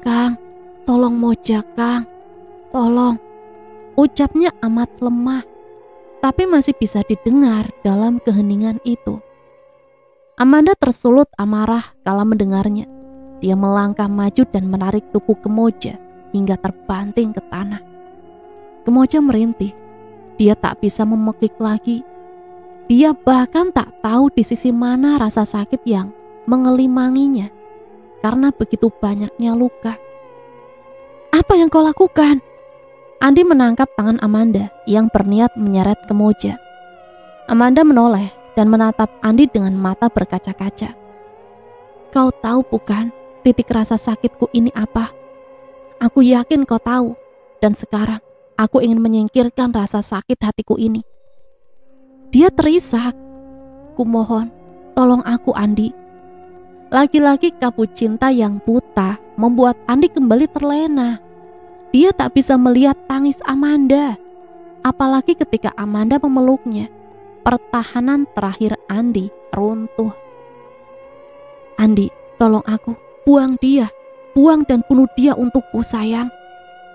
Kang, tolong Moja, Kang, tolong. Ucapnya amat lemah, tapi masih bisa didengar dalam keheningan itu. Amanda tersulut amarah kala mendengarnya. Dia melangkah maju dan menarik tubuh Kemoja hingga terbanting ke tanah. Kemoja merintih. Dia tak bisa memekik lagi. Dia bahkan tak tahu di sisi mana rasa sakit yang mengelimanginya karena begitu banyaknya luka. Apa yang kau lakukan? Andi menangkap tangan Amanda yang berniat menyeret Kemoja. Amanda menoleh dan menatap Andi dengan mata berkaca-kaca. Kau tahu bukan titik rasa sakitku ini apa? Aku yakin kau tahu, dan sekarang aku ingin menyingkirkan rasa sakit hatiku ini. Dia terisak. Kumohon, tolong aku Andi. Lagi-lagi kabut cinta yang buta membuat Andi kembali terlena. Dia tak bisa melihat tangis Amanda, apalagi ketika Amanda memeluknya. Pertahanan terakhir Andi runtuh. Andi, tolong aku, buang dia, buang dan bunuh dia untukku sayang.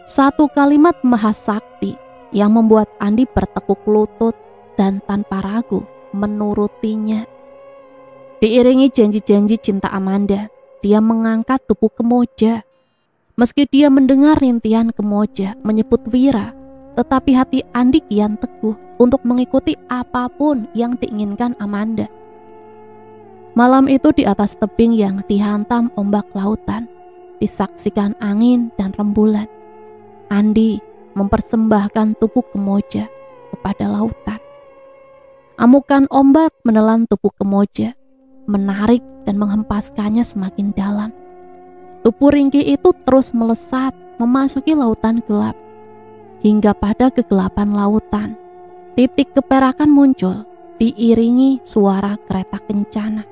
Satu kalimat mahasakti yang membuat Andi bertekuk lutut dan tanpa ragu menurutinya. Diiringi janji-janji cinta Amanda, dia mengangkat tubuh Kemoja. Meski dia mendengar rintihan Kemoja menyebut Wira, tetapi hati Andi kian teguh untuk mengikuti apapun yang diinginkan Amanda. Malam itu di atas tebing yang dihantam ombak lautan, disaksikan angin dan rembulan, Andi mempersembahkan tubuh Kemoja kepada lautan. Amukan ombak menelan tubuh Kemoja, menarik dan menghempaskannya semakin dalam. Tubuh ringkih itu terus melesat memasuki lautan gelap. Hingga pada kegelapan lautan, titik keperakan muncul diiringi suara kereta kencana.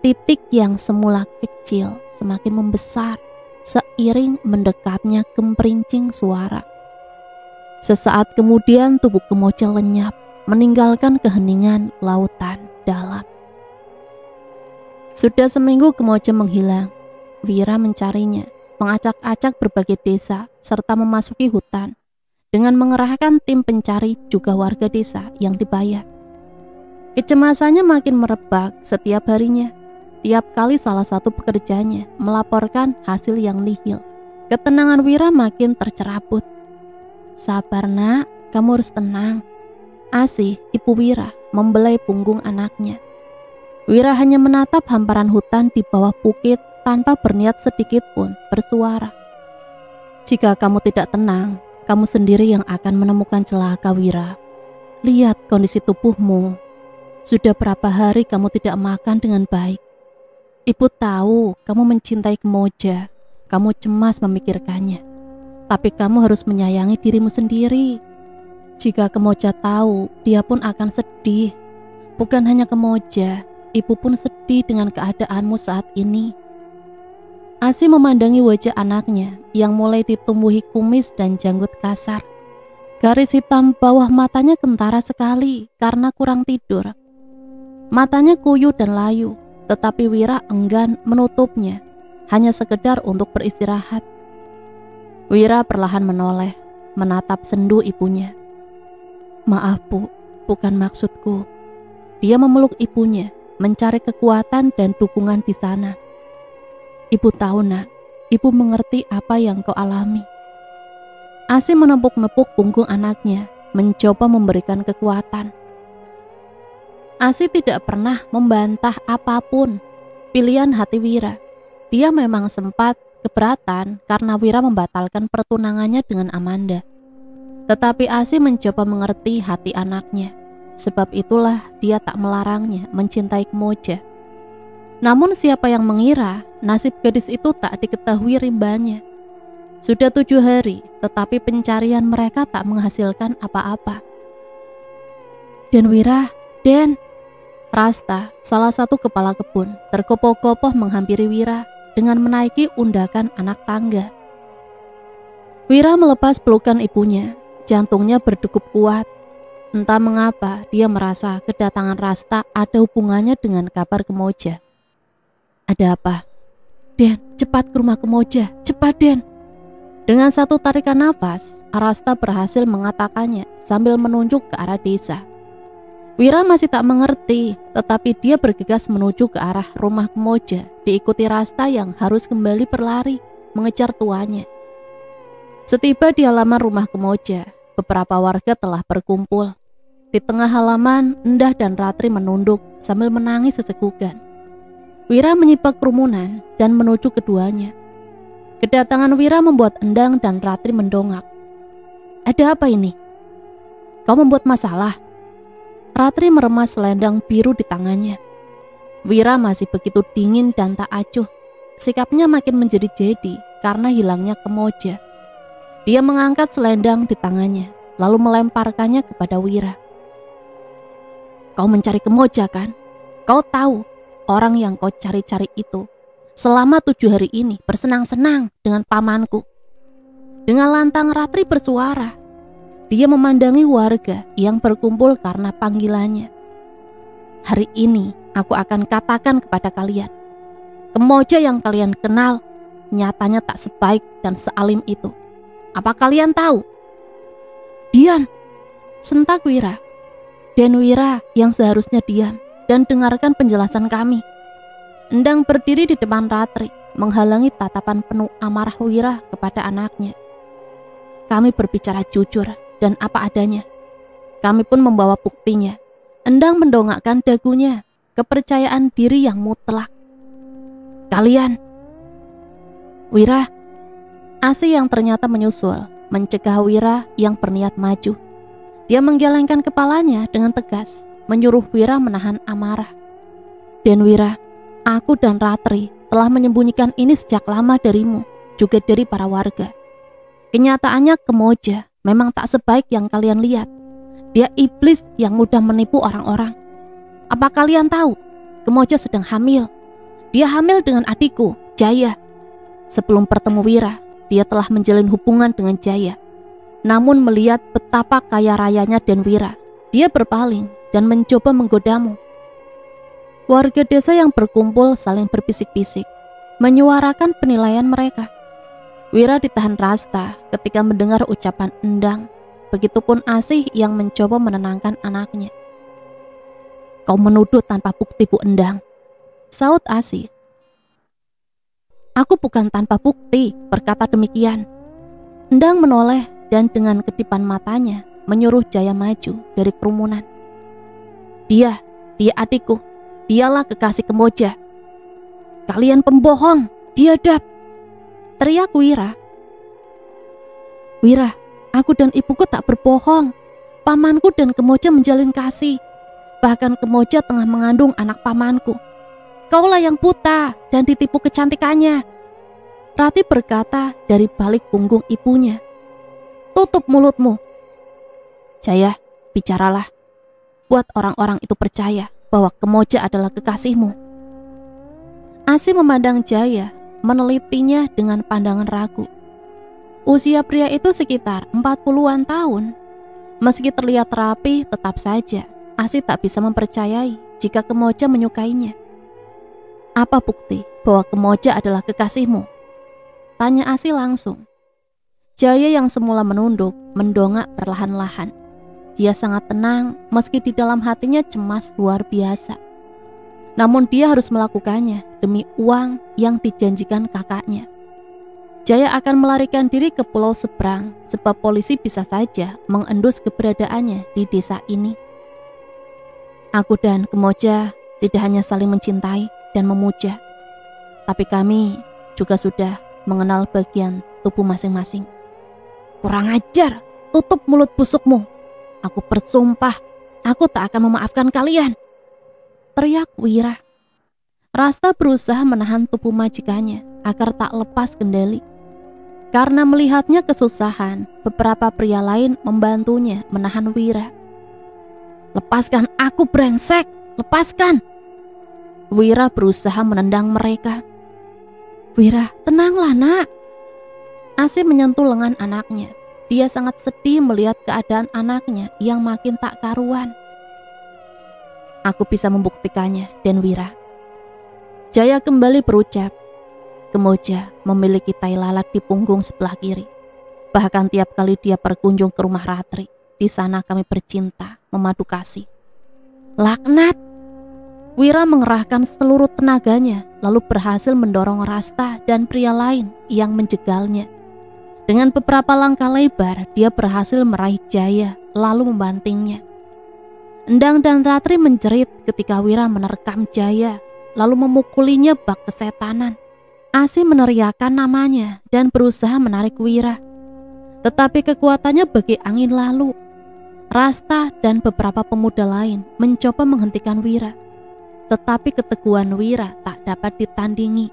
Titik yang semula kecil semakin membesar seiring mendekatnya gemperincing suara. Sesaat kemudian tubuh Kemoja lenyap, meninggalkan keheningan lautan dalam. Sudah seminggu Kemoja menghilang. Wira mencarinya, mengacak-acak berbagai desa, serta memasuki hutan, dengan mengerahkan tim pencari juga warga desa yang dibayar. Kecemasannya makin merebak setiap harinya. Tiap kali salah satu pekerjanya melaporkan hasil yang nihil, ketenangan Wira makin tercerabut. Sabar nak, kamu harus tenang. Asih, ibu Wira membelai punggung anaknya. Wira hanya menatap hamparan hutan di bawah bukit tanpa berniat sedikit pun bersuara. Jika kamu tidak tenang, kamu sendiri yang akan menemukan celaka, Wira. Lihat kondisi tubuhmu. Sudah berapa hari kamu tidak makan dengan baik. Ibu tahu kamu mencintai Kemoja, kamu cemas memikirkannya. Tapi kamu harus menyayangi dirimu sendiri. Jika Kemoja tahu, dia pun akan sedih. Bukan hanya Kemoja, ibu pun sedih dengan keadaanmu saat ini. Asih memandangi wajah anaknya yang mulai ditumbuhi kumis dan janggut kasar. Garis hitam bawah matanya kentara sekali karena kurang tidur. Matanya kuyup dan layu, tetapi Wira enggan menutupnya, hanya sekedar untuk beristirahat. Wira perlahan menoleh, menatap sendu ibunya. Maaf bu, bukan maksudku. Dia memeluk ibunya, mencari kekuatan dan dukungan di sana. Ibu tahu nak, ibu mengerti apa yang kau alami. Asih menepuk-nepuk punggung anaknya, mencoba memberikan kekuatan. Asih tidak pernah membantah apapun pilihan hati Wira. Dia memang sempat keberatan karena Wira membatalkan pertunangannya dengan Amanda. Tetapi Asih mencoba mengerti hati anaknya. Sebab itulah dia tak melarangnya mencintai Kemoja. Namun siapa yang mengira nasib gadis itu tak diketahui rimbanya. Sudah 7 hari, tetapi pencarian mereka tak menghasilkan apa-apa. Dan Wira, Den, Rasta, salah satu kepala kebun, terkopoh-kopoh menghampiri Wira dengan menaiki undakan anak tangga. Wira melepas pelukan ibunya, jantungnya berdegup kuat. Entah mengapa dia merasa kedatangan Rasta ada hubungannya dengan kabar Kemoja. Ada apa? Den, cepat ke rumah Kemoja, cepat Den. Dengan satu tarikan nafas, Rasta berhasil mengatakannya sambil menunjuk ke arah desa. Wira masih tak mengerti, tetapi dia bergegas menuju ke arah rumah Kemoja, diikuti Rasta yang harus kembali berlari, mengejar tuannya. Setiba di halaman rumah Kemoja, beberapa warga telah berkumpul. Di tengah halaman, Endah dan Ratri menunduk sambil menangis sesegukan. Wira menyimak kerumunan dan menuju keduanya. Kedatangan Wira membuat Endang dan Ratri mendongak. Ada apa ini? Kau membuat masalah? Ratri meremas selendang biru di tangannya. Wira masih begitu dingin dan tak acuh. Sikapnya makin menjadi-jadi karena hilangnya Kemoja. Dia mengangkat selendang di tangannya, lalu melemparkannya kepada Wira. Kau mencari Kemoja kan? Kau tahu orang yang kau cari-cari itu selama 7 hari ini bersenang-senang dengan pamanku. Dengan lantang Ratri bersuara. Dia memandangi warga yang berkumpul karena panggilannya. Hari ini aku akan katakan kepada kalian, Kemoja yang kalian kenal nyatanya tak sebaik dan sealim itu. Apa kalian tahu? Diam, sentak Wira. Dan Wira yang seharusnya diam dan dengarkan penjelasan kami. Endang berdiri di depan Ratri, menghalangi tatapan penuh amarah Wira kepada anaknya. Kami berbicara jujur dan apa adanya. Kami pun membawa buktinya. Endang mendongakkan dagunya. kepercayaan diri yang mutlak. "Kalian!" "Wira!" Asi yang ternyata menyusul, mencegah Wira yang berniat maju. Dia menggelengkan kepalanya dengan tegas, menyuruh Wira menahan amarah. "Dan Wira, aku dan Ratri telah menyembunyikan ini sejak lama darimu, juga dari para warga. Kenyataannya Kemoja memang tak sebaik yang kalian lihat. Dia iblis yang mudah menipu orang-orang. Apa kalian tahu, Kemoja sedang hamil. Dia hamil dengan adikku, Jaya. Sebelum bertemu Wira, dia telah menjalin hubungan dengan Jaya. Namun melihat betapa kaya rayanya dan Wira, dia berpaling dan mencoba menggodamu." Warga desa yang berkumpul saling berbisik-bisik, menyuarakan penilaian mereka. Wira ditahan Rasta ketika mendengar ucapan Endang. Begitupun Asih yang mencoba menenangkan anaknya. "Kau menuduh tanpa bukti, Bu Endang," saut Asih. "Aku bukan tanpa bukti," berkata demikian. Endang menoleh dan dengan kedipan matanya menyuruh Jaya maju dari kerumunan. Dia adikku. Dialah kekasih Kemoja." "Kalian pembohong, biadab!" teriak Wira. "Wira, aku dan ibuku tak berbohong. Pamanku dan Kemoja menjalin kasih. Bahkan Kemoja tengah mengandung anak pamanku. Kaulah yang buta dan ditipu kecantikannya," Rati berkata dari balik punggung ibunya. "Tutup mulutmu." "Jaya, bicaralah. Buat orang-orang itu percaya bahwa Kemoja adalah kekasihmu." Asih memandang Jaya, menelitinya dengan pandangan ragu. Usia pria itu sekitar 40-an tahun. Meski terlihat rapi, tetap saja Asih tak bisa mempercayai jika Kemoja menyukainya. "Apa bukti bahwa Kemoja adalah kekasihmu?" tanya Asih langsung. Jaya yang semula menunduk, mendongak perlahan-lahan. Dia sangat tenang meski di dalam hatinya cemas luar biasa. Namun dia harus melakukannya demi uang yang dijanjikan kakaknya. Jaya akan melarikan diri ke pulau seberang sebab polisi bisa saja mengendus keberadaannya di desa ini. "Aku dan Kemoja tidak hanya saling mencintai dan memuja, tapi kami juga sudah mengenal bagian tubuh masing-masing." "Kurang ajar, tutup mulut busukmu. Aku bersumpah, aku tak akan memaafkan kalian," teriak Wira. Rasta berusaha menahan tubuh majikannya agar tak lepas kendali. Karena melihatnya kesusahan, beberapa pria lain membantunya menahan Wira. "Lepaskan aku, brengsek! Lepaskan!" Wira berusaha menendang mereka. "Wira, tenanglah, Nak." Asih menyentuh lengan anaknya. Dia sangat sedih melihat keadaan anaknya yang makin tak karuan. "Aku bisa membuktikannya, dan Wira." Jaya kembali berucap. Kemoja memiliki tai lalat di punggung sebelah kiri. Bahkan tiap kali dia berkunjung ke rumah Ratri, di sana kami bercinta, memadu kasih. "Laknat!" Wira mengerahkan seluruh tenaganya, lalu berhasil mendorong Rasta dan pria lain yang menjegalnya. Dengan beberapa langkah lebar, dia berhasil meraih Jaya, lalu membantingnya. Endang dan Ratri menjerit ketika Wira menerkam Jaya, lalu memukulinya bak kesetanan. Asih meneriakkan namanya dan berusaha menarik Wira. Tetapi kekuatannya bagai angin lalu. Rasta dan beberapa pemuda lain mencoba menghentikan Wira. Tetapi keteguhan Wira tak dapat ditandingi.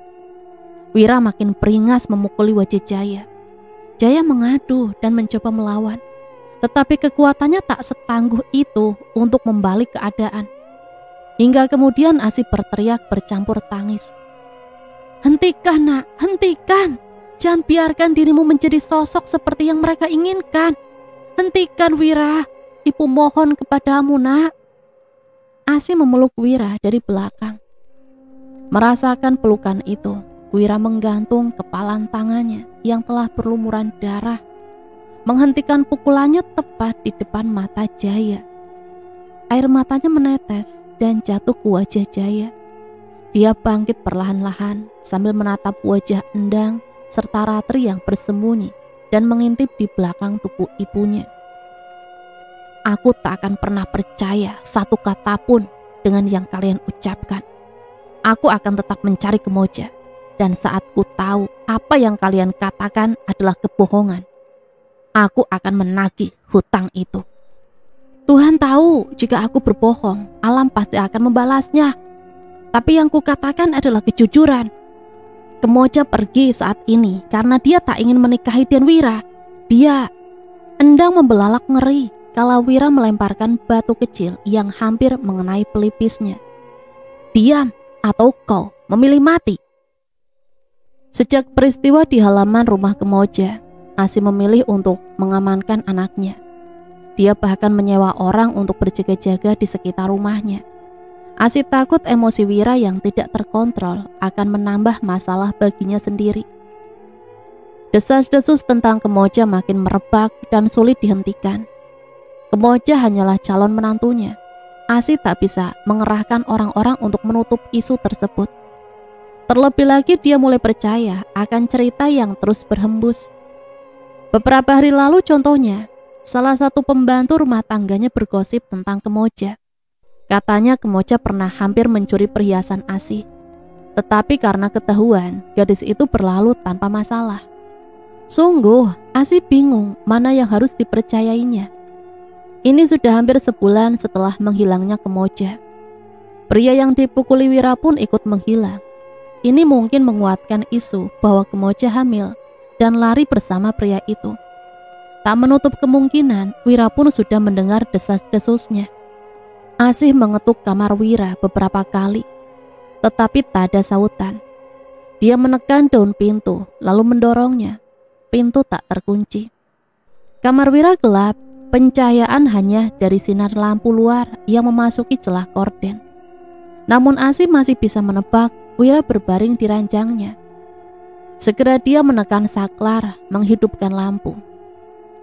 Wira makin beringas memukuli wajah Jaya. Jaya mengadu dan mencoba melawan, tetapi kekuatannya tak setangguh itu untuk membalik keadaan. Hingga kemudian Asih berteriak bercampur tangis. "Hentikan, Nak, hentikan! Jangan biarkan dirimu menjadi sosok seperti yang mereka inginkan. Hentikan, Wira, Ibu mohon kepadamu, Nak." Asih memeluk Wira dari belakang. Merasakan pelukan itu, Wira menggantung kepalan tangannya yang telah berlumuran darah, menghentikan pukulannya tepat di depan mata Jaya. Air matanya menetes dan jatuh ke wajah Jaya. Dia bangkit perlahan-lahan sambil menatap wajah Endang serta Ratri yang bersembunyi dan mengintip di belakang tubuh ibunya. "Aku tak akan pernah percaya satu kata pun dengan yang kalian ucapkan. Aku akan tetap mencari Kemoja. Dan saat ku tahu apa yang kalian katakan adalah kebohongan, aku akan menagih hutang itu. Tuhan tahu jika aku berbohong, alam pasti akan membalasnya. Tapi yang ku katakan adalah kejujuran. Kemoja pergi saat ini karena dia tak ingin menikahi Denwira. Dia endang membelalak ngeri kala Wira melemparkan batu kecil yang hampir mengenai pelipisnya. Diam atau kau memilih mati. Sejak peristiwa di halaman rumah Kemoja, Asi memilih untuk mengamankan anaknya. Dia bahkan menyewa orang untuk berjaga-jaga di sekitar rumahnya. Asi takut emosi Wira yang tidak terkontrol akan menambah masalah baginya sendiri. Desas-desus tentang Kemoja makin merebak dan sulit dihentikan. Kemoja hanyalah calon menantunya. Asi tak bisa mengerahkan orang-orang untuk menutup isu tersebut. Terlebih lagi dia mulai percaya akan cerita yang terus berhembus. Beberapa hari lalu contohnya, salah satu pembantu rumah tangganya bergosip tentang Kemoja. Katanya Kemoja pernah hampir mencuri perhiasan Asi. Tetapi karena ketahuan, gadis itu berlalu tanpa masalah. Sungguh, Asi bingung mana yang harus dipercayainya. Ini sudah hampir sebulan setelah menghilangnya Kemoja. Pria yang dipukuli Wira pun ikut menghilang. Ini mungkin menguatkan isu bahwa Kemoja hamil dan lari bersama pria itu. Tak menutup kemungkinan Wira pun sudah mendengar desas-desusnya. Asih mengetuk kamar Wira beberapa kali, tetapi tak ada sautan. Dia menekan daun pintu lalu mendorongnya. Pintu tak terkunci. Kamar Wira gelap, pencahayaan hanya dari sinar lampu luar yang memasuki celah korden. Namun Asih masih bisa menebak Wira berbaring di ranjangnya. Segera dia menekan saklar, menghidupkan lampu.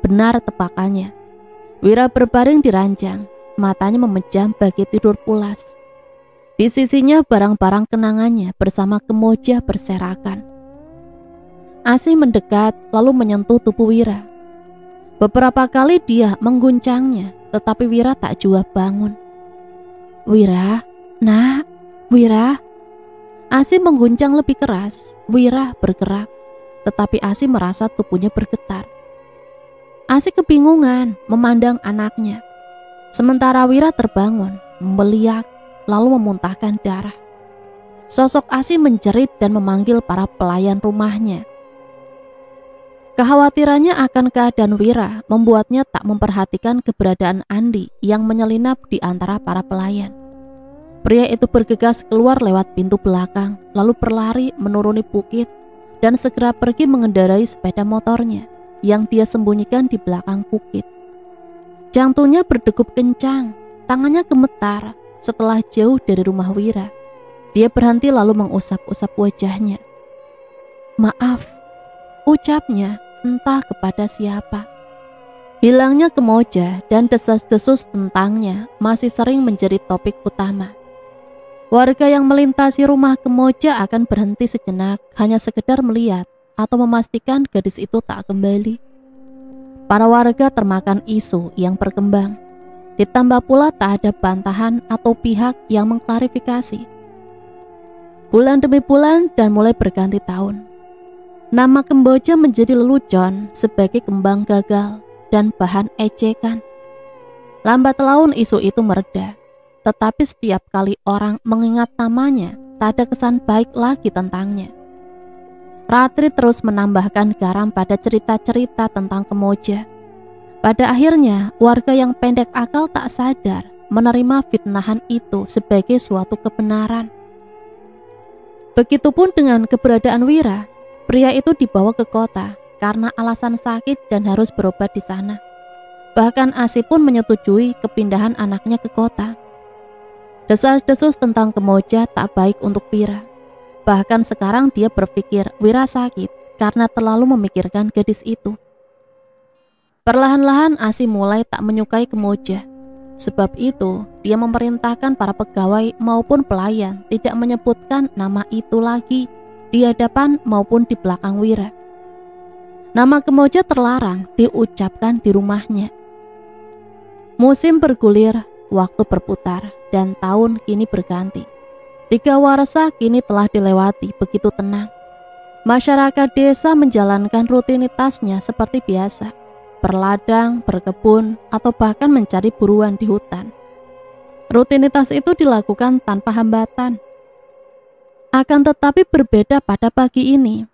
Benar tebakannya. Wira berbaring di ranjang, matanya memejam bagi tidur pulas. Di sisinya barang-barang kenangannya bersama Kemoja berserakan. Asih mendekat lalu menyentuh tubuh Wira. Beberapa kali dia mengguncangnya, tetapi Wira tak jua bangun. Wira, nak, Wira. Asih mengguncang lebih keras. Wira bergerak, tetapi Asih merasa tubuhnya bergetar. Asih kebingungan memandang anaknya. Sementara Wira terbangun, membeliak, lalu memuntahkan darah. Sosok Asih menjerit dan memanggil para pelayan rumahnya. Kekhawatirannya akan keadaan Wira membuatnya tak memperhatikan keberadaan Andi yang menyelinap di antara para pelayan. Pria itu bergegas keluar lewat pintu belakang, lalu berlari menuruni bukit dan segera pergi mengendarai sepeda motornya yang dia sembunyikan di belakang bukit. Jantungnya berdegup kencang, tangannya gemetar setelah jauh dari rumah Wira. Dia berhenti lalu mengusap-usap wajahnya. Maaf, ucapnya entah kepada siapa. Hilangnya Kemoja dan desas-desus tentangnya masih sering menjadi topik utama. Warga yang melintasi rumah Kemoja akan berhenti sejenak hanya sekedar melihat atau memastikan gadis itu tak kembali. Para warga termakan isu yang berkembang. Ditambah pula tak ada bantahan atau pihak yang mengklarifikasi. Bulan demi bulan dan mulai berganti tahun. Nama Kemoja menjadi lelucon sebagai kembang gagal dan bahan ejekan. Lambat laun isu itu mereda. Tetapi setiap kali orang mengingat namanya, tak ada kesan baik lagi tentangnya. Ratri terus menambahkan garam pada cerita-cerita tentang Kemoja. Pada akhirnya, warga yang pendek akal tak sadar menerima fitnahan itu sebagai suatu kebenaran. Begitupun dengan keberadaan Wira. Pria itu dibawa ke kota karena alasan sakit dan harus berobat di sana. Bahkan Asih pun menyetujui kepindahan anaknya ke kota. Desas-desus tentang Kemoja tak baik untuk Wira. Bahkan sekarang dia berpikir Wira sakit karena terlalu memikirkan gadis itu. Perlahan-lahan Asih mulai tak menyukai Kemoja. Sebab itu, dia memerintahkan para pegawai maupun pelayan tidak menyebutkan nama itu lagi di hadapan maupun di belakang Wira. Nama Kemoja terlarang diucapkan di rumahnya. Musim bergulir, waktu berputar dan tahun kini berganti. 3 warsa kini telah dilewati begitu tenang. Masyarakat desa menjalankan rutinitasnya seperti biasa, berladang, berkebun, atau bahkan mencari buruan di hutan. Rutinitas itu dilakukan tanpa hambatan. Akan tetapi berbeda pada pagi ini.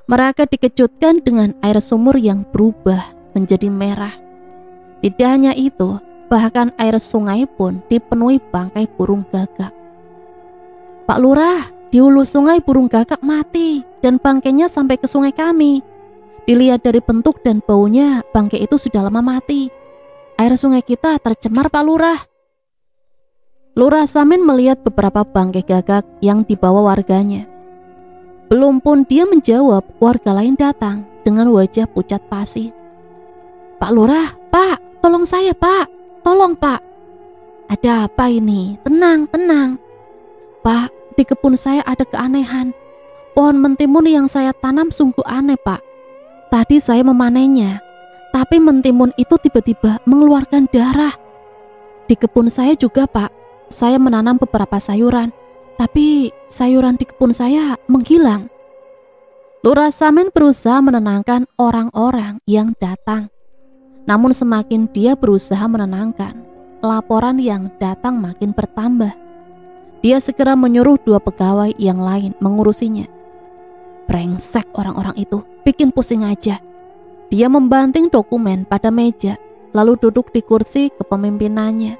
Mereka dikejutkan dengan air sumur yang berubah menjadi merah. Tidak hanya itu, bahkan air sungai pun dipenuhi bangkai burung gagak. Pak Lurah, di hulu sungai burung gagak mati dan bangkainya sampai ke sungai kami. Dilihat dari bentuk dan baunya, bangkai itu sudah lama mati. Air sungai kita tercemar, Pak Lurah. Lurah Samin melihat beberapa bangkai gagak yang dibawa warganya. Belum pun dia menjawab, warga lain datang dengan wajah pucat pasi. Pak Lurah, Pak, tolong saya, Pak. Tolong, Pak. Ada apa ini? Tenang, tenang. Pak, di kebun saya ada keanehan. Pohon mentimun yang saya tanam sungguh aneh, Pak. Tadi saya memanennya, tapi mentimun itu tiba-tiba mengeluarkan darah. Di kebun saya juga, Pak, saya menanam beberapa sayuran, tapi sayuran di kebun saya menghilang. Lurah Samin berusaha menenangkan orang-orang yang datang. Namun semakin dia berusaha menenangkan, laporan yang datang makin bertambah. Dia segera menyuruh 2 pegawai yang lain mengurusinya. Brengsek orang-orang itu, bikin pusing aja. Dia membanting dokumen pada meja, lalu duduk di kursi kepemimpinannya.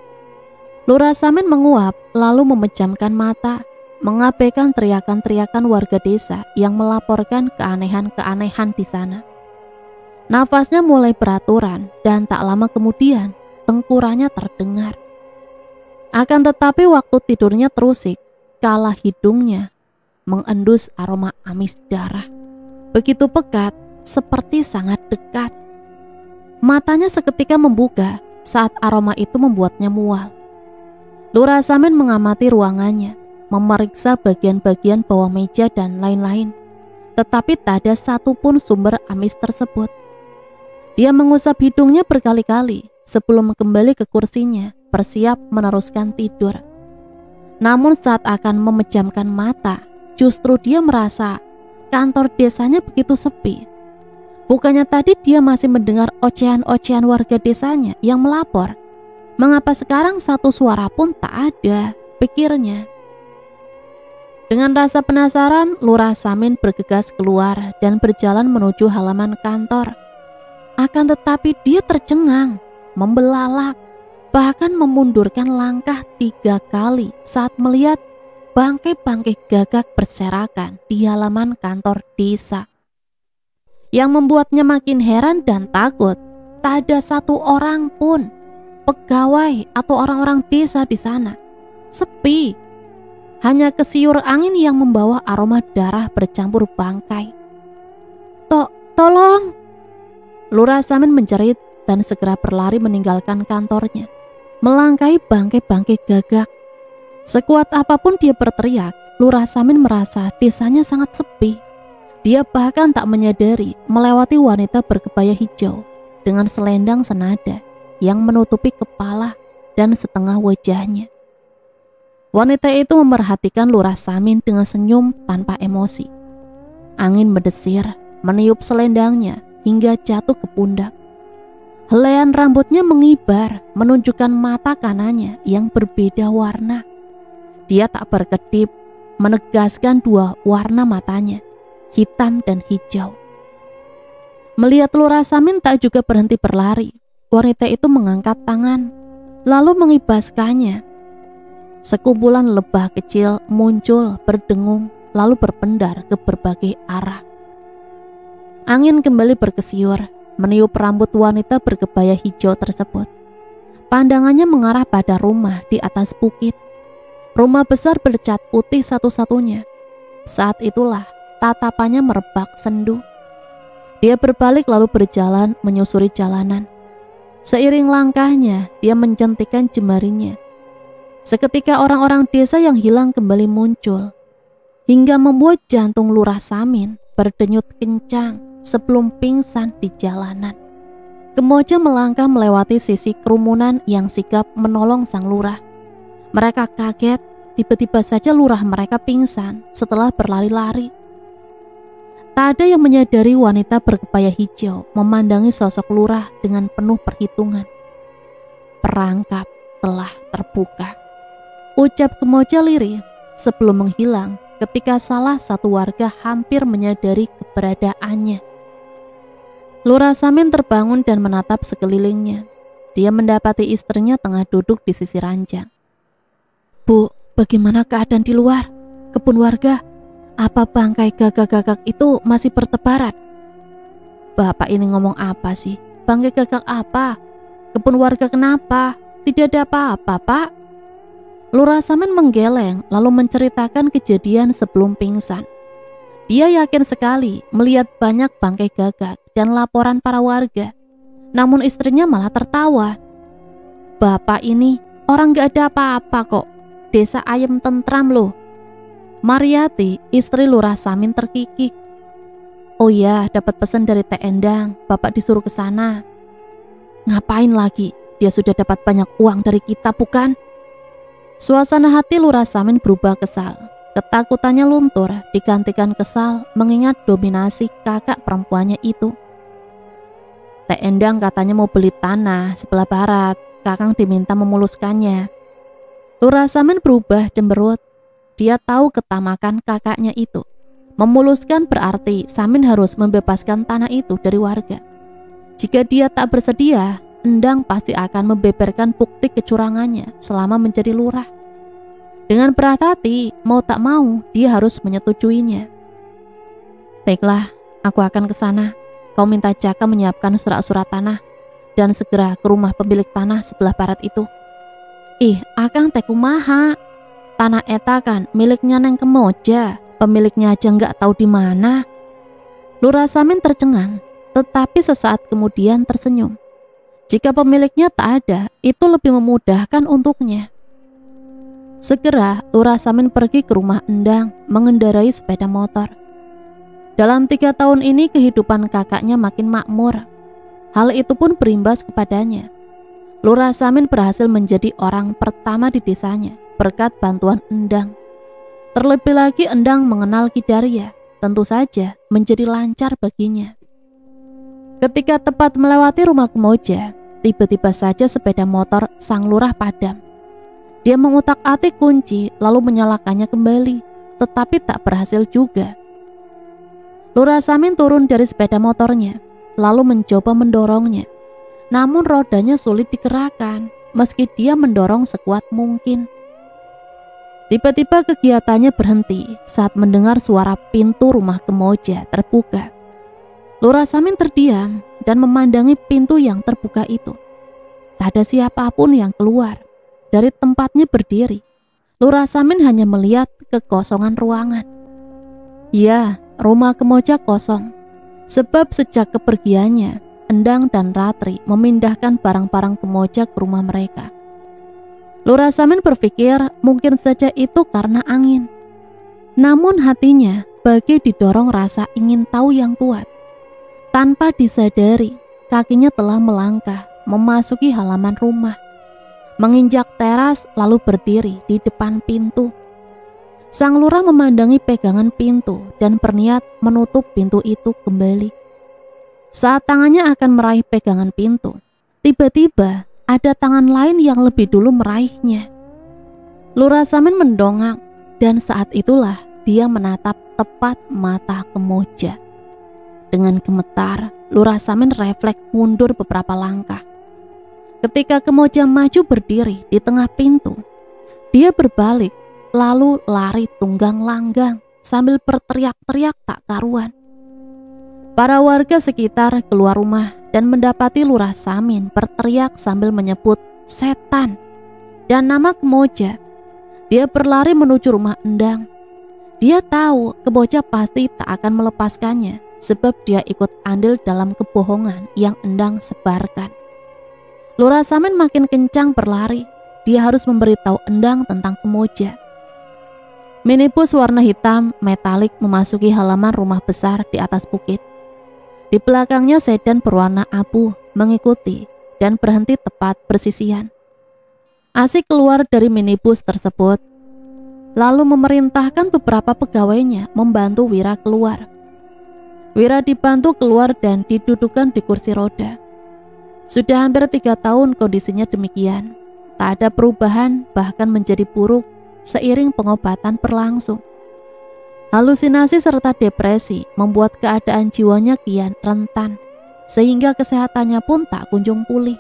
Lurah Samin menguap, lalu memejamkan mata, mengabaikan teriakan-teriakan warga desa yang melaporkan keanehan-keanehan di sana. Nafasnya mulai beraturan dan tak lama kemudian tengkurannya terdengar. Akan tetapi waktu tidurnya terusik, kala hidungnya mengendus aroma amis darah. Begitu pekat, seperti sangat dekat. Matanya seketika membuka saat aroma itu membuatnya mual. Lurah Samin mengamati ruangannya, memeriksa bagian-bagian bawah meja dan lain-lain. Tetapi tak ada satupun sumber amis tersebut. Dia mengusap hidungnya berkali-kali sebelum kembali ke kursinya, bersiap meneruskan tidur. Namun saat akan memejamkan mata, justru dia merasa kantor desanya begitu sepi. Bukannya tadi dia masih mendengar ocehan-ocehan warga desanya yang melapor. Mengapa sekarang satu suara pun tak ada, pikirnya. Dengan rasa penasaran, Lurah Samin bergegas keluar dan berjalan menuju halaman kantor. Akan tetapi dia tercengang, membelalak, bahkan memundurkan langkah 3 kali saat melihat bangkai-bangkai gagak berserakan di halaman kantor desa. Yang membuatnya makin heran dan takut, tak ada satu orang pun, pegawai atau orang-orang desa di sana. Sepi. Hanya kesiur angin yang membawa aroma darah bercampur bangkai. Tolong! Lurah Samin menjerit dan segera berlari meninggalkan kantornya, melangkahi bangkai-bangkai gagak. Sekuat apapun dia berteriak, Lurah Samin merasa desanya sangat sepi. Dia bahkan tak menyadari melewati wanita berkebaya hijau dengan selendang senada yang menutupi kepala dan setengah wajahnya. Wanita itu memerhatikan Lurah Samin dengan senyum tanpa emosi. Angin mendesir, meniup selendangnya hingga jatuh ke pundak. Helaian rambutnya mengibar, menunjukkan mata kanannya yang berbeda warna. Dia tak berkedip, menegaskan 2 warna matanya, hitam dan hijau. Melihat Lurah Samin tak juga berhenti berlari. Wanita itu mengangkat tangan, lalu mengibaskannya. Sekumpulan lebah kecil muncul berdengung, lalu berpendar ke berbagai arah. Angin kembali berkesiur, meniup rambut wanita berkebaya hijau tersebut. Pandangannya mengarah pada rumah di atas bukit. Rumah besar bercat putih satu-satunya. Saat itulah tatapannya merebak sendu. Dia berbalik lalu berjalan menyusuri jalanan. Seiring langkahnya, dia mencentikkan jemarinya. Seketika orang-orang desa yang hilang kembali muncul, hingga membuat jantung Lurah Samin berdenyut kencang sebelum pingsan di jalanan. Kemoja melangkah melewati sisi kerumunan yang sigap menolong sang lurah. Mereka kaget, tiba-tiba saja lurah mereka pingsan setelah berlari-lari. Tak ada yang menyadari wanita berkebaya hijau memandangi sosok lurah dengan penuh perhitungan. Perangkap telah terbuka, ucap Kemoja lirih sebelum menghilang ketika salah satu warga hampir menyadari keberadaannya. Lurah Samin terbangun dan menatap sekelilingnya. Dia mendapati istrinya tengah duduk di sisi ranjang. Bu, bagaimana keadaan di luar? Kebun warga? Apa bangkai gagak-gagak itu masih bertebaran? Bapak ini ngomong apa sih? Bangkai gagak apa? Kebun warga kenapa? Tidak ada apa-apa, Pak. Lurah Samin menggeleng lalu menceritakan kejadian sebelum pingsan. Dia yakin sekali melihat banyak bangkai gagak dan laporan para warga. Namun istrinya malah tertawa. Bapak ini orang gak ada apa-apa kok. Desa ayem tentram loh. Mariati, istri Lurah Samin terkikik. Oh iya, dapat pesan dari Teh Endang. Bapak disuruh ke sana. Ngapain lagi? Dia sudah dapat banyak uang dari kita, bukan? Suasana hati Lurah Samin berubah kesal. Ketakutannya luntur, digantikan kesal mengingat dominasi kakak perempuannya itu. Teh Endang katanya mau beli tanah sebelah barat. Kakang diminta memuluskannya. Lurah Samin berubah cemberut. Dia tahu ketamakan kakaknya itu. Memuluskan berarti Samin harus membebaskan tanah itu dari warga. Jika dia tak bersedia, Endang pasti akan membeberkan bukti kecurangannya selama menjadi lurah. Dengan berat hati, mau tak mau, dia harus menyetujuinya. Baiklah, aku akan ke sana. Kau minta Jaka menyiapkan surat-surat tanah dan segera ke rumah pemilik tanah sebelah barat itu. Ih, akang teh kumaha? Tanah eta kan miliknya Neng Kemoja, pemiliknya aja nggak tahu di mana. Lurah Samin tercengang, tetapi sesaat kemudian tersenyum. Jika pemiliknya tak ada, itu lebih memudahkan untuknya. Segera Lurah Samin pergi ke rumah Endang mengendarai sepeda motor. Dalam 3 tahun ini kehidupan kakaknya makin makmur. Hal itu pun berimbas kepadanya. Lurah Samin berhasil menjadi orang pertama di desanya berkat bantuan Endang. Terlebih lagi Endang mengenal Kidaria, tentu saja menjadi lancar baginya. Ketika tepat melewati rumah Kemoja, tiba-tiba saja sepeda motor sang lurah padam. Dia mengutak-atik kunci lalu menyalakannya kembali, tetapi tak berhasil juga. Lurah Samin turun dari sepeda motornya, lalu mencoba mendorongnya. Namun rodanya sulit digerakkan, meski dia mendorong sekuat mungkin. Tiba-tiba kegiatannya berhenti saat mendengar suara pintu rumah Kemoja terbuka. Lurah Samin terdiam dan memandangi pintu yang terbuka itu. Tak ada siapapun yang keluar. Dari tempatnya berdiri, Lurah Samin hanya melihat kekosongan ruangan. Ya, rumah Kemoja kosong. Sebab sejak kepergiannya, Endang dan Ratri memindahkan barang-barang Kemoja ke rumah mereka. Lurah Samin berpikir mungkin saja itu karena angin. Namun hatinya bagai didorong rasa ingin tahu yang kuat. Tanpa disadari, kakinya telah melangkah memasuki halaman rumah, menginjak teras lalu berdiri di depan pintu. Sang lurah memandangi pegangan pintu dan berniat menutup pintu itu kembali. Saat tangannya akan meraih pegangan pintu, tiba-tiba ada tangan lain yang lebih dulu meraihnya. Lurah Samin mendongak dan saat itulah dia menatap tepat mata Kemoja. Dengan gemetar, Lurah Samin refleks mundur beberapa langkah. Ketika Kemoja maju berdiri di tengah pintu, dia berbalik lalu lari tunggang langgang sambil berteriak-teriak tak karuan. Para warga sekitar keluar rumah dan mendapati Lurah Samin berteriak sambil menyebut setan dan nama Kemoja. Dia berlari menuju rumah Endang. Dia tahu Kemoja pasti tak akan melepaskannya sebab dia ikut andil dalam kebohongan yang Endang sebarkan. Lurah Samin makin kencang berlari. Dia harus memberitahu Endang tentang Kemoja. Minibus warna hitam metalik memasuki halaman rumah besar di atas bukit. Di belakangnya sedan berwarna abu mengikuti dan berhenti tepat bersisian. Asih keluar dari minibus tersebut, lalu memerintahkan beberapa pegawainya membantu Wira keluar. Wira dibantu keluar dan didudukan di kursi roda. Sudah hampir 3 tahun kondisinya demikian. Tak ada perubahan, bahkan menjadi buruk seiring pengobatan berlangsung. Halusinasi serta depresi membuat keadaan jiwanya kian rentan, sehingga kesehatannya pun tak kunjung pulih.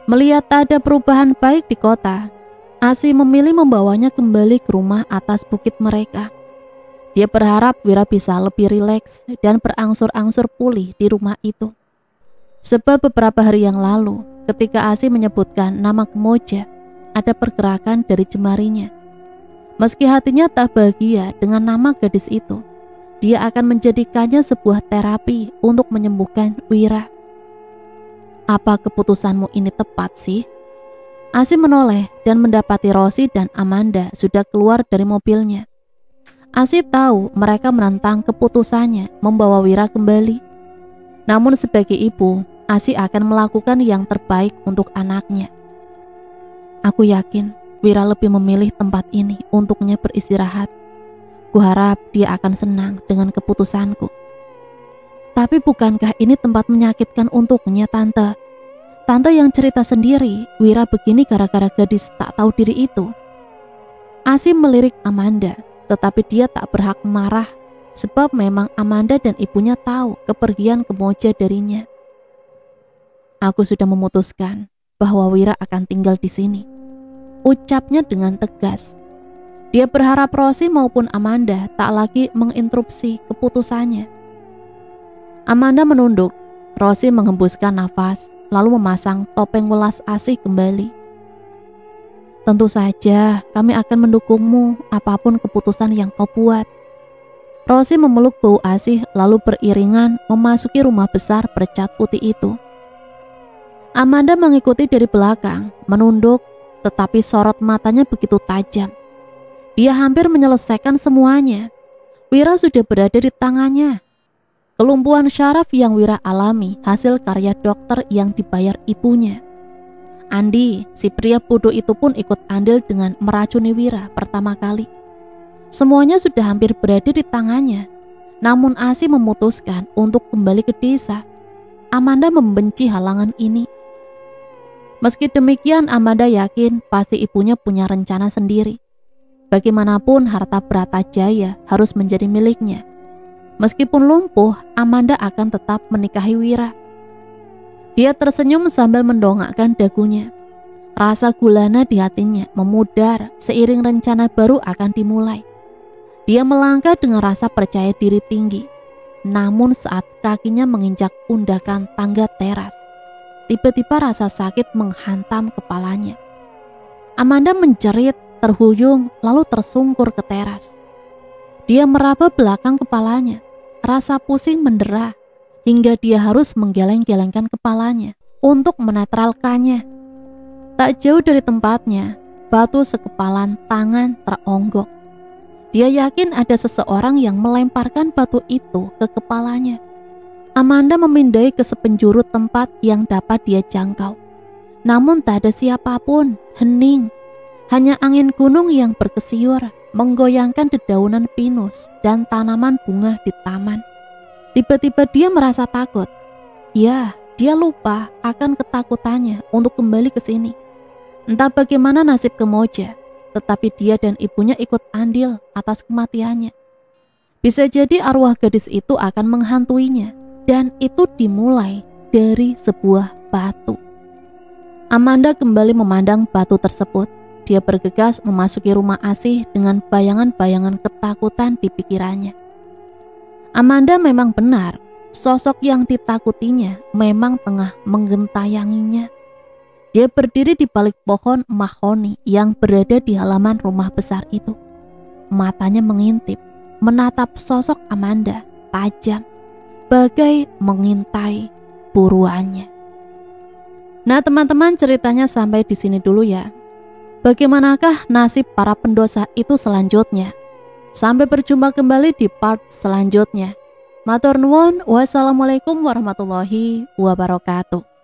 Melihat tak ada perubahan baik di kota, Asih memilih membawanya kembali ke rumah atas bukit mereka. Dia berharap Wira bisa lebih rileks dan berangsur-angsur pulih di rumah itu. Sebab beberapa hari yang lalu, ketika Asih menyebutkan nama Kemoja, ada pergerakan dari jemarinya. Meski hatinya tak bahagia dengan nama gadis itu, dia akan menjadikannya sebuah terapi untuk menyembuhkan Wira. Apa keputusanmu ini tepat sih? Asih menoleh dan mendapati Rosi dan Amanda sudah keluar dari mobilnya. Asih tahu mereka menentang keputusannya membawa Wira kembali. Namun sebagai ibu, Asih akan melakukan yang terbaik untuk anaknya. Aku yakin Wira lebih memilih tempat ini untuknya beristirahat. Kuharap dia akan senang dengan keputusanku. Tapi bukankah ini tempat menyakitkan untuknya, Tante? Tante yang cerita sendiri, Wira begini gara-gara gadis tak tahu diri itu. Asih melirik Amanda, tetapi dia tak berhak marah, sebab memang Amanda dan ibunya tahu kepergian Kemoja darinya. Aku sudah memutuskan bahwa Wira akan tinggal di sini, ucapnya dengan tegas. Dia berharap Rosi maupun Amanda tak lagi menginterupsi keputusannya. Amanda menunduk. Rosi menghembuskan nafas, lalu memasang topeng welas Asih kembali. Tentu saja kami akan mendukungmu apapun keputusan yang kau buat. Rosi memeluk bau Asih lalu beriringan memasuki rumah besar bercat putih itu. Amanda mengikuti dari belakang, menunduk, tetapi sorot matanya begitu tajam. Dia hampir menyelesaikan semuanya. Wira sudah berada di tangannya. Kelumpuhan syaraf yang Wira alami hasil karya dokter yang dibayar ibunya. Andi, si pria bodoh itu pun ikut andil dengan meracuni Wira pertama kali. Semuanya sudah hampir berada di tangannya. Namun Asih memutuskan untuk kembali ke desa. Amanda membenci halangan ini. Meski demikian, Amanda yakin pasti ibunya punya rencana sendiri. Bagaimanapun harta Bratajaya harus menjadi miliknya. Meskipun lumpuh, Amanda akan tetap menikahi Wira. Dia tersenyum sambil mendongakkan dagunya. Rasa gulana di hatinya memudar seiring rencana baru akan dimulai. Dia melangkah dengan rasa percaya diri tinggi. Namun saat kakinya menginjak undakan tangga teras, tiba-tiba rasa sakit menghantam kepalanya. Amanda menjerit, terhuyung, lalu tersungkur ke teras. Dia meraba belakang kepalanya. Rasa pusing mendera hingga dia harus menggeleng-gelengkan kepalanya untuk menetralkannya. Tak jauh dari tempatnya, batu sekepalan tangan teronggok. Dia yakin ada seseorang yang melemparkan batu itu ke kepalanya. Amanda memindai ke sepenjuru tempat yang dapat dia jangkau. Namun tak ada siapapun, hening. Hanya angin gunung yang berkesiur menggoyangkan dedaunan pinus dan tanaman bunga di taman. Tiba-tiba dia merasa takut. Ya, dia lupa akan ketakutannya untuk kembali ke sini. Entah bagaimana nasib Kemoja, tetapi dia dan ibunya ikut andil atas kematiannya. Bisa jadi arwah gadis itu akan menghantuinya, dan itu dimulai dari sebuah batu. Amanda kembali memandang batu tersebut. Dia bergegas memasuki rumah Asih dengan bayangan-bayangan ketakutan di pikirannya. Amanda memang benar, sosok yang ditakutinya memang tengah menggentayanginya. Dia berdiri di balik pohon mahoni yang berada di halaman rumah besar itu. Matanya mengintip, menatap sosok Amanda tajam, bagai mengintai buruannya. Nah teman-teman, ceritanya sampai di sini dulu ya. Bagaimanakah nasib para pendosa itu selanjutnya? Sampai berjumpa kembali di part selanjutnya. Matur nuwun, wassalamualaikum warahmatullahi wabarakatuh.